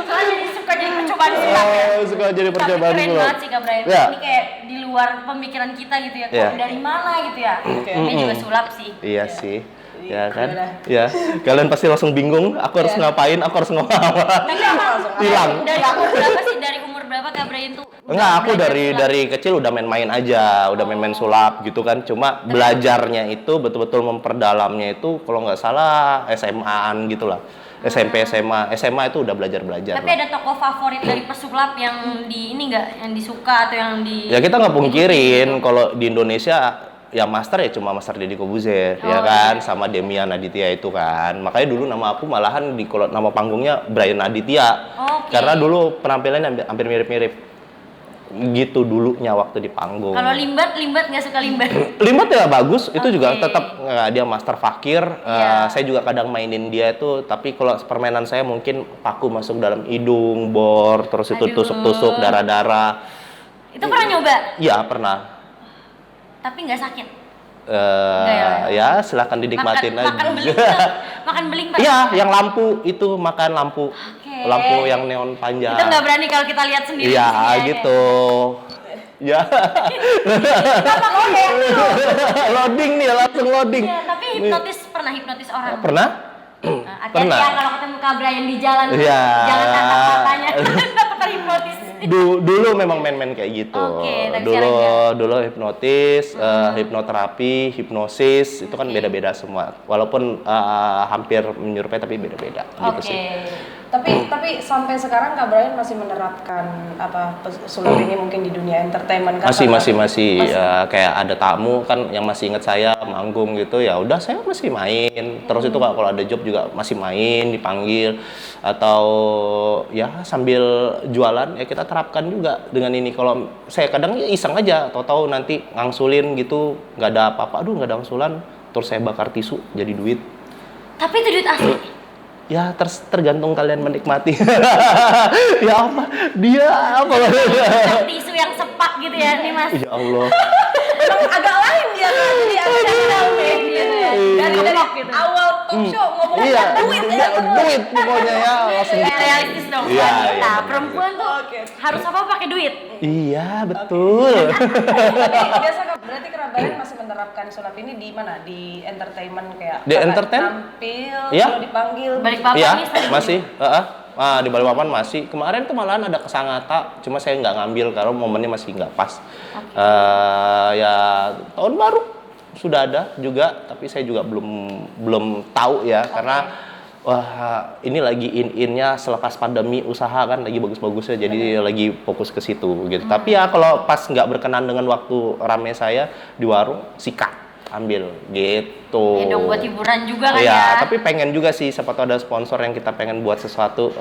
Soalnya jadi percobaan sulap ya.
Suka jadi percobaan
Tapi keren
sulap.
banget sih Kak Brian.
Ya.
Ini kayak di luar pemikiran kita gitu ya.
Ya.
Kok dari mana gitu ya. Ini juga sulap sih.
Iya sih. Ya kan?
Gimana?
Ya. Kalian pasti langsung bingung, aku harus ngapain, aku harus ngomong apa.
Tapi emang
Hilang.
dari umur berapa sih? Dari umur berapa Kak Brian tuh?
Enggak, aku
belajar
dari
sulap?
dari kecil udah main-main aja, udah main-main sulap gitu kan. Cuma belajarnya itu betul-betul memperdalamnya itu kalau nggak salah SMA-an gitu lah. SMP, SMA itu udah belajar-belajar.
Tapi
lah.
ada tokoh favorit dari pesulap yang di ini nggak, yang disuka atau yang di?
Ya kita nggak pungkirin
gitu.
kalau di Indonesia ya master ya cuma Master Deddy Kobuzer ya
Oh,
kan, sama Demian Aditya itu kan. Makanya dulu nama aku malahan di kalau nama panggungnya Brian Aditya.
Oke.
Karena dulu penampilannya hampir mirip-mirip. Gitu dulunya waktu di panggung.
Kalau limbat nggak suka limbat?
Limbat ya bagus, itu juga
Oke.
tetap dia master fakir.
Iya.
Saya juga kadang mainin dia itu, tapi kalau permainan saya mungkin paku masuk dalam hidung, bor, terus itu
Aduh.
tusuk-tusuk darah-darah.
Itu pernah nyoba?
Iya pernah.
Tapi nggak sakit?
Ya silakan dinikmatin aja.
Makan beling tuh, makan beling Pak?
Iya, yang lampu itu makan lampu,
Oke.
lampu yang neon panjang.
Itu nggak berani kalau kita lihat sendiri.
Iya
di sini aja.
gitu. Ya. Loading nih, langsung loading.
Iya, tapi pernah hipnotis orang?
Pernah?
Hati-hati
Pernah.
ya kalau ketemu Kak Brian di jalan.
Iya.
Jangan tatap matanya. Dapat terhipnotis.
Dulu memang main-main kayak gitu.
Oke, tapi
dulu
sekarang
dulu hipnotis, hipnoterapi, hipnosis itu kan beda-beda semua. Walaupun hampir menyerupai tapi beda-beda gitu
Oke.
sih.
Tapi sampai sekarang Kak Brian masih menerapkan sulap ini mungkin di dunia entertainment kan?
Masih ya, kayak ada tamu kan yang masih ingat saya manggung gitu, ya udah saya masih main. Terus itu kalau ada job juga masih main, dipanggil atau ya sambil jualan ya kita terapkan juga dengan ini. Kalau saya kadang ya iseng aja, tahu-tahu nanti ngangsulin gitu, nggak ada apa-apa, aduh nggak ada angsulan, terus saya bakar tisu jadi duit.
Tapi itu duit asli.
Ya tergantung kalian menikmati. Ya apa? Dia apa?
Tisu yang sepak gitu ya nih Mas.
Ya Allah.
Emang agak lain dia kan, jadi agak dinamis gitu ya. Dari
gitu.
awal talk show ngomongnya
Iya,
duit ya.
duit pokoknya ya langsung.
Kayak realistis dong.
Iya,
Wanita,
iya,
perempuan tuh
Oke.
harus apa pakai duit.
Iya, betul.
Tapi biasa berarti Kak Brian masih menerapkan sulap ini di mana? Di entertainment kayak
Di
apa,
entertain?
tampil,
Iya.
kalau dipanggil.
Balikpapan
Iya,
nih sering.
masih. Di Balikpapan masih. Kemarin tuh malahan ada ke Sangatta, cuma saya nggak ngambil karena momennya masih nggak pas. Ya tahun baru sudah ada juga, tapi saya juga belum tahu ya karena wah ini lagi in-innya selepas pandemi usaha kan lagi bagus-bagusnya, jadi lagi fokus ke situ gitu. Tapi ya kalau pas nggak berkenan dengan waktu rame saya di warung, sikat ambil gitu.
Ya dong buat hiburan juga kan
Iya,
ya.
tapi pengen juga sih siapa tahu ada sponsor yang kita pengen buat sesuatu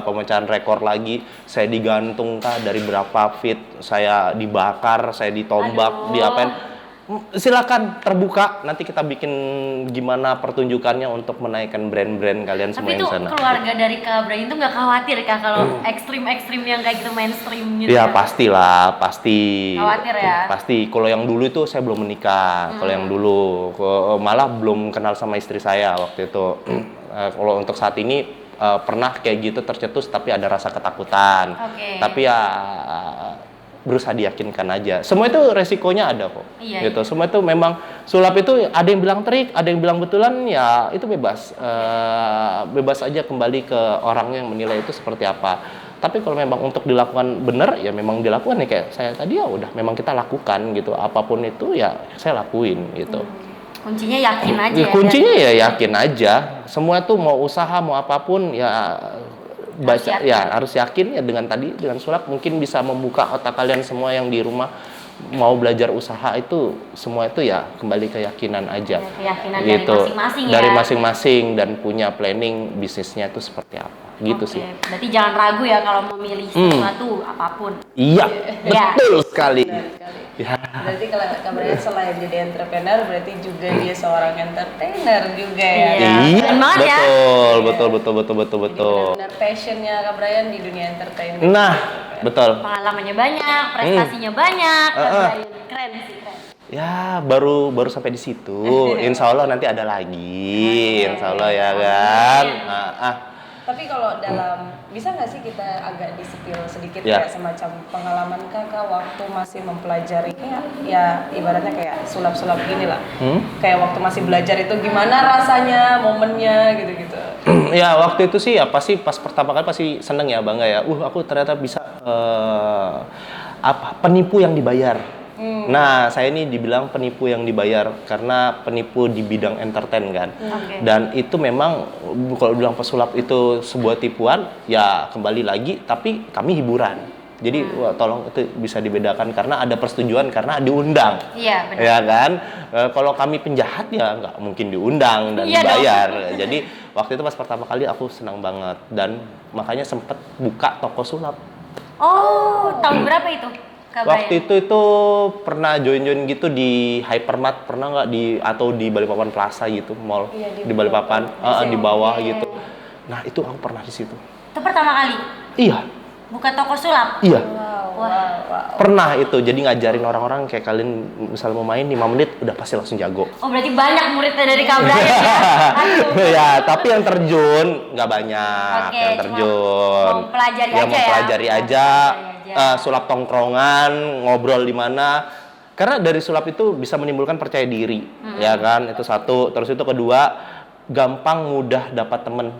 pemecahan rekor lagi. Saya digantung kah dari berapa feet, saya dibakar, saya ditombak, diapain. Silakan terbuka, nanti kita bikin gimana pertunjukannya untuk menaikkan brand-brand kalian semua
Tapi
yang
tuh
sana.
keluarga dari Kak Brian itu nggak khawatir Kak kalau ekstrim-ekstrim yang kayak gitu mainstream gitu?
Ya pastilah, pasti.
Khawatir ya?
Pasti. Kalau yang dulu itu saya belum menikah. Kalau yang dulu, malah belum kenal sama istri saya waktu itu. Kalau untuk saat ini pernah kayak gitu tercetus, tapi ada rasa ketakutan.
Oke.
Tapi ya berusaha diyakinkan aja. Semua itu resikonya ada kok.
Iya,
Gitu. Semua itu memang sulap itu ada yang bilang trik, ada yang bilang betulan, ya itu bebas. Bebas aja kembali ke orangnya yang menilai itu seperti apa. Tapi kalau memang untuk dilakukan benar ya memang dilakukan ya kayak saya tadi ya udah memang kita lakukan gitu. Apapun itu ya saya lakuin gitu.
Kuncinya yakin aja
Ya, kuncinya ya yakin aja. Semua itu mau usaha mau apapun ya baca ya harus yakin ya dengan sulap mungkin bisa membuka otak kalian semua yang di rumah mau belajar usaha itu semua itu ya kembali keyakinan aja.
Keyakinan
Gitu.
dari masing-masing ya.
Dari masing-masing dan punya planning bisnisnya itu seperti apa. Gitu
Oke,
sih.
berarti jangan ragu ya kalau memilih sesuatu apapun.
Iya,
Ya.
betul sekali. Ya.
Berarti kalau Kak Brian selain jadi entrepreneur, berarti juga dia seorang entertainer juga ya.
Iya.
Iya,
Keren banget ya.
betul.
Benar passionnya Kak Brian di dunia entertainment.
Nah, betul.
Pengalamannya banyak, prestasinya banyak. Kak Brian. Keren sih, keren.
Ya baru sampai di situ. Insya Allah nanti ada lagi. Insya Allah ya kan.
Tapi kalau bisa nggak sih kita agak disipil sedikit
Ya.
kayak semacam pengalaman kakak waktu masih mempelajari kayak ya ibaratnya kayak sulap-sulap gini lah. Kayak waktu masih belajar itu gimana rasanya, momennya gitu-gitu.
Ya waktu itu sih ya pasti pas pertama kali pasti seneng ya, bangga ya. Aku ternyata bisa penipu yang dibayar. Nah, saya ini dibilang penipu yang dibayar karena penipu di bidang entertain kan. Dan itu memang kalau bilang pesulap itu sebuah tipuan, ya kembali lagi tapi kami hiburan. Jadi tolong itu bisa dibedakan karena ada persetujuan karena diundang.
Iya, benar.
Ya kan? Kalau kami penjahat ya nggak mungkin diundang dan dibayar. Jadi waktu itu pas pertama kali aku senang banget dan makanya sempet buka toko sulap.
Oh, tahun berapa itu?
Waktu itu pernah join gitu di Hypermart, pernah nggak atau di Balikpapan Plaza gitu, mall di Balikpapan, di bawah gitu. Nah itu aku pernah di situ.
Itu pertama kali?
Iya.
Buka toko sulap?
Iya.
Wah.
Pernah itu, jadi ngajarin orang-orang kayak kalian misalnya mau main 5 menit udah pasti langsung jago.
Oh berarti banyak muridnya dari Kak Brian ya?
Ya, tapi yang terjun nggak banyak.
Oke,
yang terjun.
Mempelajari
ya,
aja
mempelajari aja. Sulap tongkrongan, ngobrol di mana. Karena dari sulap itu bisa menimbulkan percaya diri, ya kan? Itu satu. Terus itu kedua, gampang mudah dapat temen,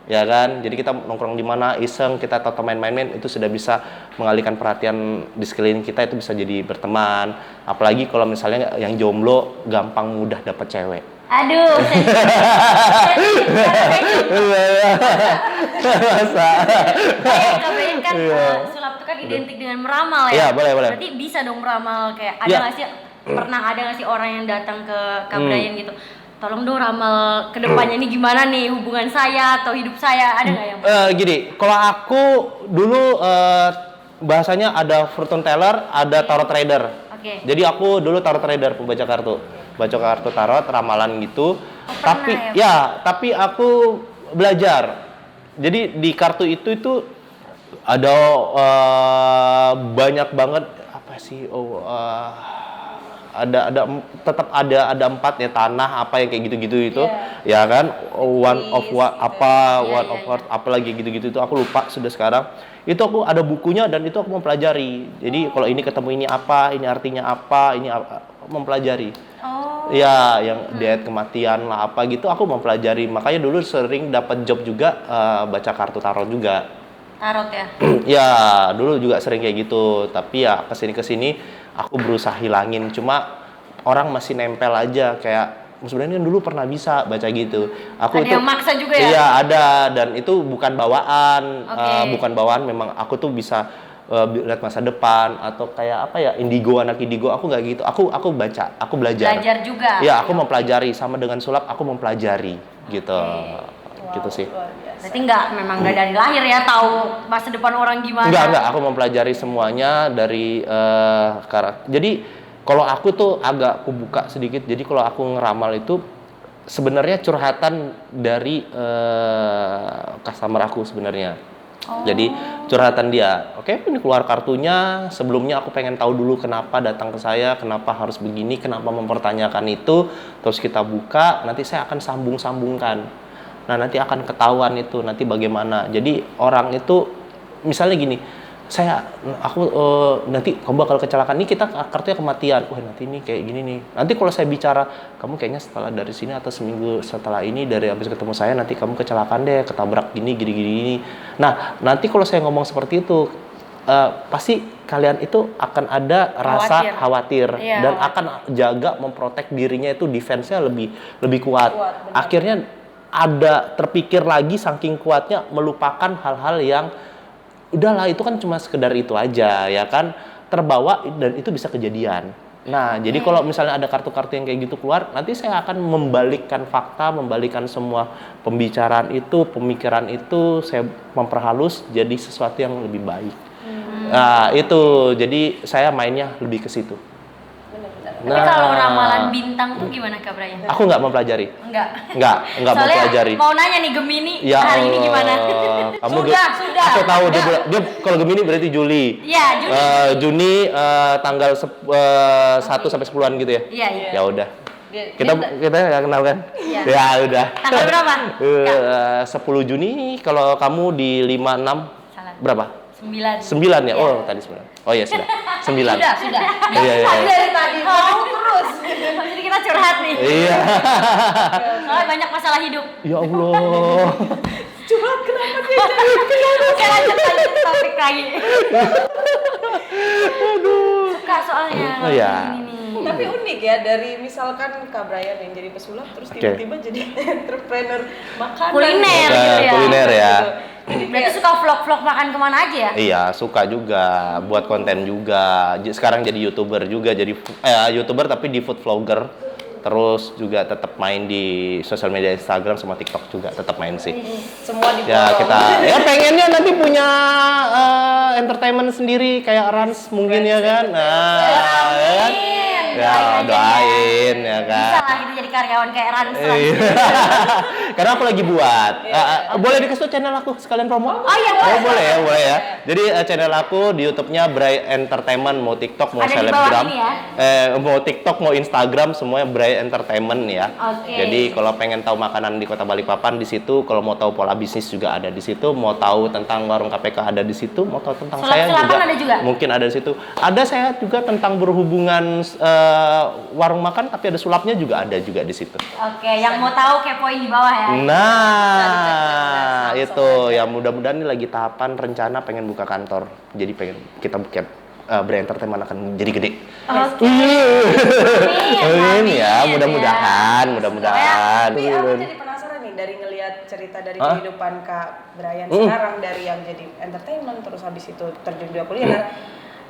ya kan? Jadi kita nongkrong di mana, iseng, kita atau main-main itu sudah bisa mengalihkan perhatian di sekeliling kita, itu bisa jadi berteman. Apalagi kalau misalnya yang jomblo, gampang mudah dapat cewek.
Aduh,
Masa?
Kak Brian kan sulap itu kan identik dengan meramal ya?
Iya, boleh.
Berarti bisa dong meramal kayak ada nggak sih, pernah ada nggak sih orang yang datang ke Kak Brian gitu? Tolong dong ramal kedepannya nih gimana nih hubungan saya atau hidup saya, ada nggak yang?
Gini, kalau aku dulu bahasanya ada fortune teller, ada tarot trader. Jadi aku dulu tarot trader, pembaca kartu. Baca kartu tarot, ramalan gitu. Tapi aku belajar. Jadi di kartu itu ada banyak banget apa sih? Tetap ada 4 ya, tanah apa yang kayak gitu-gitu itu. Ya kan? One of apa lagi gitu-gitu itu aku lupa sudah sekarang. Itu aku ada bukunya dan itu aku mempelajari. Jadi kalau ini ketemu ini apa, ini artinya apa, ini mempelajari. Ya, yang diet kematian lah apa gitu aku mempelajari. Makanya dulu sering dapat job juga baca kartu tarot juga.
Tarot ya?
Ya, dulu juga sering kayak gitu. Tapi ya kesini aku berusaha hilangin. Cuma orang masih nempel aja kayak sebenarnya dulu pernah bisa baca gitu.
Ada yang maksa juga ya?
Iya, ada, dan itu bukan bawaan. Bukan bawaan, memang aku tuh bisa lihat masa depan atau kayak apa ya, anak indigo aku nggak gitu. Aku baca, aku belajar
juga.
Ya, aku mempelajari, sama dengan sulap aku mempelajari gitu. Gitu sih.
Berarti memang nggak dari lahir ya tahu masa depan orang gimana?
Enggak, aku mempelajari semuanya dari karakter. Jadi kalau aku tuh agak aku buka sedikit. Jadi kalau aku ngeramal itu sebenarnya curhatan dari customer aku sebenarnya. Jadi curhatan dia. Oke, ini keluar kartunya. Sebelumnya aku pengen tahu dulu kenapa datang ke saya, kenapa harus begini, kenapa mempertanyakan itu. Terus kita buka, nanti saya akan sambung-sambungkan. Nah, nanti akan ketahuan itu nanti bagaimana. Jadi orang itu misalnya gini, aku nanti kamu bakal kecelakaan, ini kita kartunya kematian. Wah, nanti ini kayak gini nih. Nanti kalau saya bicara, kamu kayaknya setelah dari sini atau seminggu setelah ini dari habis ketemu saya nanti kamu kecelakaan deh, ketabrak gini. Nah, nanti kalau saya ngomong seperti itu pasti kalian itu akan ada rasa khawatir dan akan jaga memprotek dirinya, itu defense-nya lebih kuat. Akhirnya ada terpikir lagi saking kuatnya melupakan hal-hal yang udahlah itu kan cuma sekedar itu aja, ya kan, terbawa dan itu bisa kejadian. Nah, jadi kalau misalnya ada kartu-kartu yang kayak gitu keluar, nanti saya akan membalikkan fakta, membalikkan semua pembicaraan itu, pemikiran itu, saya memperhalus jadi sesuatu yang lebih baik. Nah, itu jadi saya mainnya lebih ke situ.
Benar-benar.
Tapi kalau ramalan bintang tuh gimana Kak Brian?
Aku nggak mempelajari.
Enggak
Nggak mempelajari.
Mau nanya nih Gemini
Ya
hari ini gimana?
Kamu
Sudah.
Aku tahu dia kalau Gemini berarti Juli.
Iya, Juni.
Juni tanggal 1 sampai 10-an gitu ya.
Iya.
Ya udah. Kita nggak kenal kan?
Iya.
Ya udah.
Tanggal berapa?
10 Juni kalau kamu di 56
Salah.
berapa?
9.
9 ya?
Iya.
Oh, tadi 9. Oh iya sudah. 9.
Sudah.
Iya.
Dari tadi mau terus.
Jadi kita curhat nih.
Iya.
Soalnya banyak masalah hidup.
Ya Allah.
Curhat kenapa sih?
Oke, lanjut topik lagi. Suka soalnya.
Oh, iya.
Ini nih.
Tapi unik ya, dari misalkan Kak Brian yang jadi pesulap terus tiba-tiba jadi entrepreneur makanan.
Kuliner
Oke,
gitu ya.
kuliner ya.
Jadi
Berarti suka vlog-vlog makan kemana aja ya?
Iya, suka juga, buat konten juga. Sekarang jadi YouTuber juga, jadi YouTuber tapi di food vlogger. Terus juga tetap main di sosial media Instagram sama TikTok juga, tetap main sih.
semua di
Ya kita pengennya nanti punya entertainment sendiri kayak Rans mungkin ya kan. Nah, ya kan? Ya doain ya kan.
Bisa lah gitu jadi karyawan kayak Rans.
Iya. Karena aku lagi buat. Boleh dikasih tau channel aku sekalian promo?
Oh iya, boleh.
Boleh ya. Jadi channel aku di YouTube-nya Bray Entertainment, mau TikTok, mau
Ada di bawah
selebgram,
ini ya?
mau TikTok, mau Instagram, semuanya Bray Entertainment ya.
Oke.
Jadi kalau pengen tahu makanan di Kota Balikpapan di situ, kalau mau tahu pola bisnis juga ada di situ, mau tahu tentang warung KPK ada di situ, mau tahu tentang saya
Sulap-sulapan ada juga?
mungkin ada di situ. Ada saya juga tentang berhubungan warung makan, tapi ada sulapnya juga ada juga di situ.
Oke, yang mau tahu kepoin di bawah ya.
Nah, itu ya mudah-mudahan ini lagi tahapan rencana pengen buka kantor. Jadi pengen kita buka Bray Entertainment akan jadi gede.
Oke.
Amin ya,
Amin,
mudah-mudahan.
Tapi aku jadi penasaran nih dari ngelihat cerita dari kehidupan Kak Brian sekarang, dari yang jadi entertainment terus habis itu terjun di kuliner.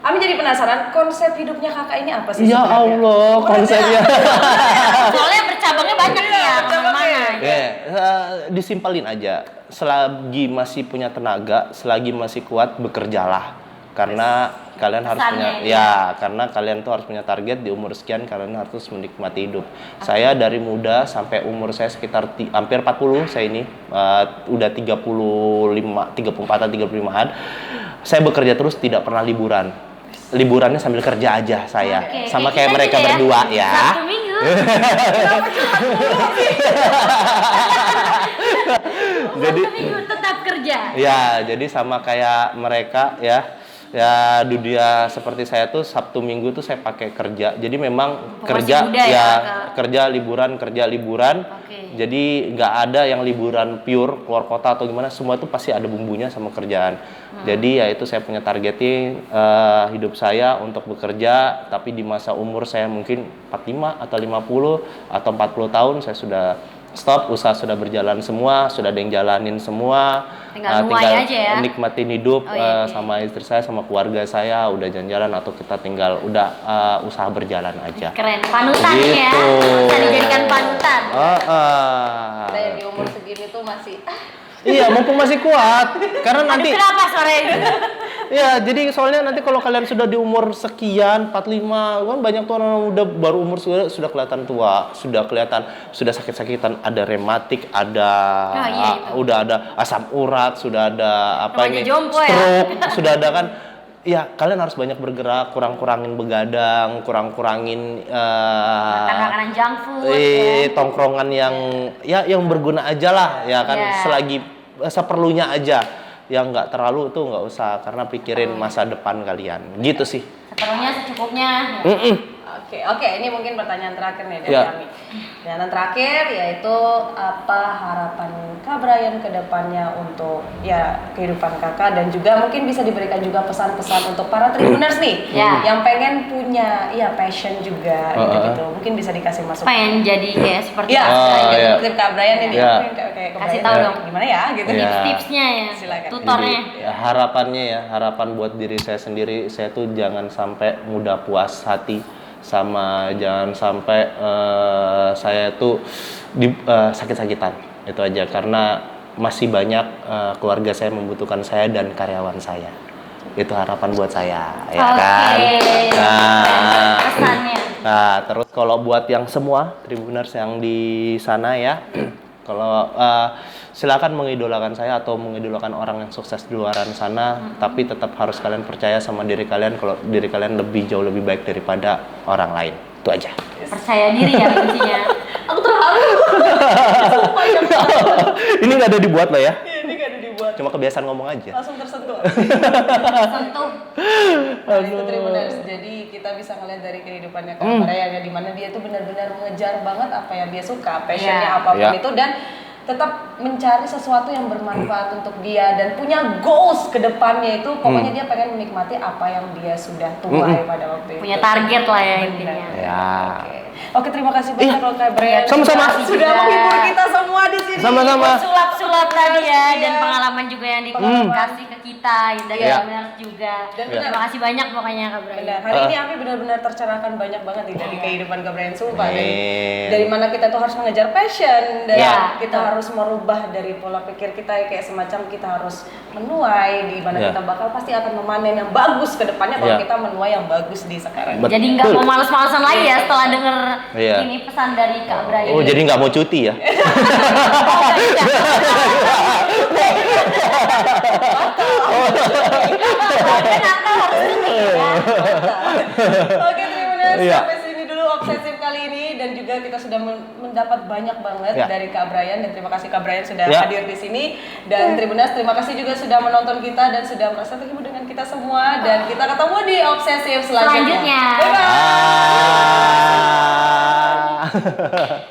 Ami jadi penasaran konsep hidupnya kakak ini apa sih
Ya
sebenarnya?
Allah, konsepnya.
Soalnya bercabangnya banyak nih ya, kemana-mana.
Disimpelin aja. Selagi masih punya tenaga, selagi masih kuat, bekerjalah. Karena kalian harus punya, karena kalian tuh harus punya target di umur sekian, kalian harus menikmati hidup. Saya dari muda sampai umur saya sekitar hampir 40, saya ini udah 34-35an. Saya bekerja terus, tidak pernah liburan. Liburannya sambil kerja aja saya. Sama kayak mereka berdua ya.
Sabtu Minggu.
Jadi
Sabtu Minggu tetap kerja.
ya, jadi sama kayak mereka ya. Ya dunia seperti saya tuh Sabtu Minggu tuh saya pakai kerja. Jadi memang kerja kerja liburan.
Oke.
Jadi nggak ada yang liburan pure keluar kota atau gimana. Semua itu pasti ada bumbunya sama kerjaan. Jadi ya itu saya punya targeting hidup saya untuk bekerja. Tapi di masa umur saya mungkin 45 atau 50 atau 40 tahun saya sudah stop, usaha sudah berjalan semua, sudah ada yang jalanin semua.
Tinggal aja ya.
Nikmatin hidup sama istri saya, sama keluarga saya, udah jalan-jalan atau kita tinggal usaha berjalan aja.
Keren, panutan ya.
Gitu.
Bisa dijadikan panutan.
Ada yang di umur segini tuh masih
Iya, mumpung masih kuat. Karena nanti
Kenapa sore ini?
ya, jadi soalnya nanti kalau kalian sudah di umur sekian, 45, kan banyak tuh orang udah baru umur sudah kelihatan tua, sudah kelihatan sudah sakit-sakitan, ada rematik, ada udah ada asam urat, sudah ada stroke, sudah ada kan. Ya, kalian harus banyak bergerak, kurang-kurangin begadang, kurang-kurangin
makanan junk food,
tongkrongan yang berguna aja lah, ya kan, selagi seperlunya aja. Yang nggak terlalu tuh nggak usah, karena pikirin masa depan kalian, gitu sih.
Seperlunya secukupnya.
Oke, ini mungkin pertanyaan terakhir nih dari kami. Pertanyaan terakhir yaitu apa harapan Kak Brian ke depannya untuk kehidupan kakak, dan juga mungkin bisa diberikan juga pesan-pesan untuk para Tribuners nih yang pengen punya passion juga gitu. Mungkin bisa dikasih masukan.
Pengen jadi kayak seperti
seperti Kak Brian ini. Kayak
kasih tahu dong
gimana ya gitu.
Tips-tipsnya ya.
Silakan.
Tutornya.
Jadi, harapan buat diri saya sendiri, saya tuh jangan sampai mudah puas hati, sama jangan sampai saya tuh sakit-sakitan, itu aja, karena masih banyak keluarga saya membutuhkan saya dan karyawan saya. Itu harapan buat saya, ya kan?
Pesannya.
Nah, terus kalau buat yang semua Tribuners yang di sana ya, kalau silakan mengidolakan saya atau mengidolakan orang yang sukses di luaran sana, tapi tetap harus kalian percaya sama diri kalian kalau diri kalian jauh lebih baik daripada orang lain. Itu aja.
Percaya diri ya kuncinya.
Aku terharu. Sumpah ya.
Ini nggak ada dibuat loh ya.
Iya, ini gak ada dibuat.
Cuma kebiasaan ngomong aja.
Langsung tersentuh.
Tentu.
Nah, itu Tribuners. Jadi kita bisa ngeliat dari kehidupannya Kak Brian ya, dimana dia tuh benar-benar mengejar banget apa yang dia suka, passionnya apapun itu, dan tetap mencari sesuatu yang bermanfaat untuk dia dan punya goals ke depannya itu. Pokoknya dia pengen menikmati apa yang dia sudah tuai pada waktu itu.
Punya target lah ya intinya.
Ya.
Oke, terima kasih banyak loh Kak Brian.
Sama-sama.
Sudah menghibur kita semua di sini.
Sama-sama.
Sulap-sulap tadi ya,
Iya.
dan pengalaman juga yang dikasih ke kita dari Tribuners juga.
Dan
Terima kasih banyak pokoknya Kak Brian.
Benar. Hari ini Ami benar-benar tercerahkan banyak banget nih dari kehidupan Kak Brian. Sumpah
Amin.
dari mana kita tuh harus mengejar passion, dan
Ya,
kita harus merubah dari pola pikir kita ya, kayak semacam kita harus menuai di mana kita bakal pasti akan memanen yang bagus ke depannya kalau kita menuai yang bagus di sekarang.
Jadi nggak mau males-malesan lagi ya setelah denger
Iya.
ini pesan dari Kak Brian.
Oh, jadi nggak mau cuti ya?
Oke, Tribuners,
Iya.
sampai sini dulu obsesif kali ini, dan juga kita sudah mendapat banyak banget
Ya.
dari Kak Brian, dan terima kasih Kak Brian sudah
Ya.
hadir di sini. Dan Tribuners, terima kasih juga sudah menonton kita dan sudah merasa terhibur dengan kita semua, dan kita ketemu di obsesif selanjutnya.
Selanjutnya.
Bye bye.
Ah.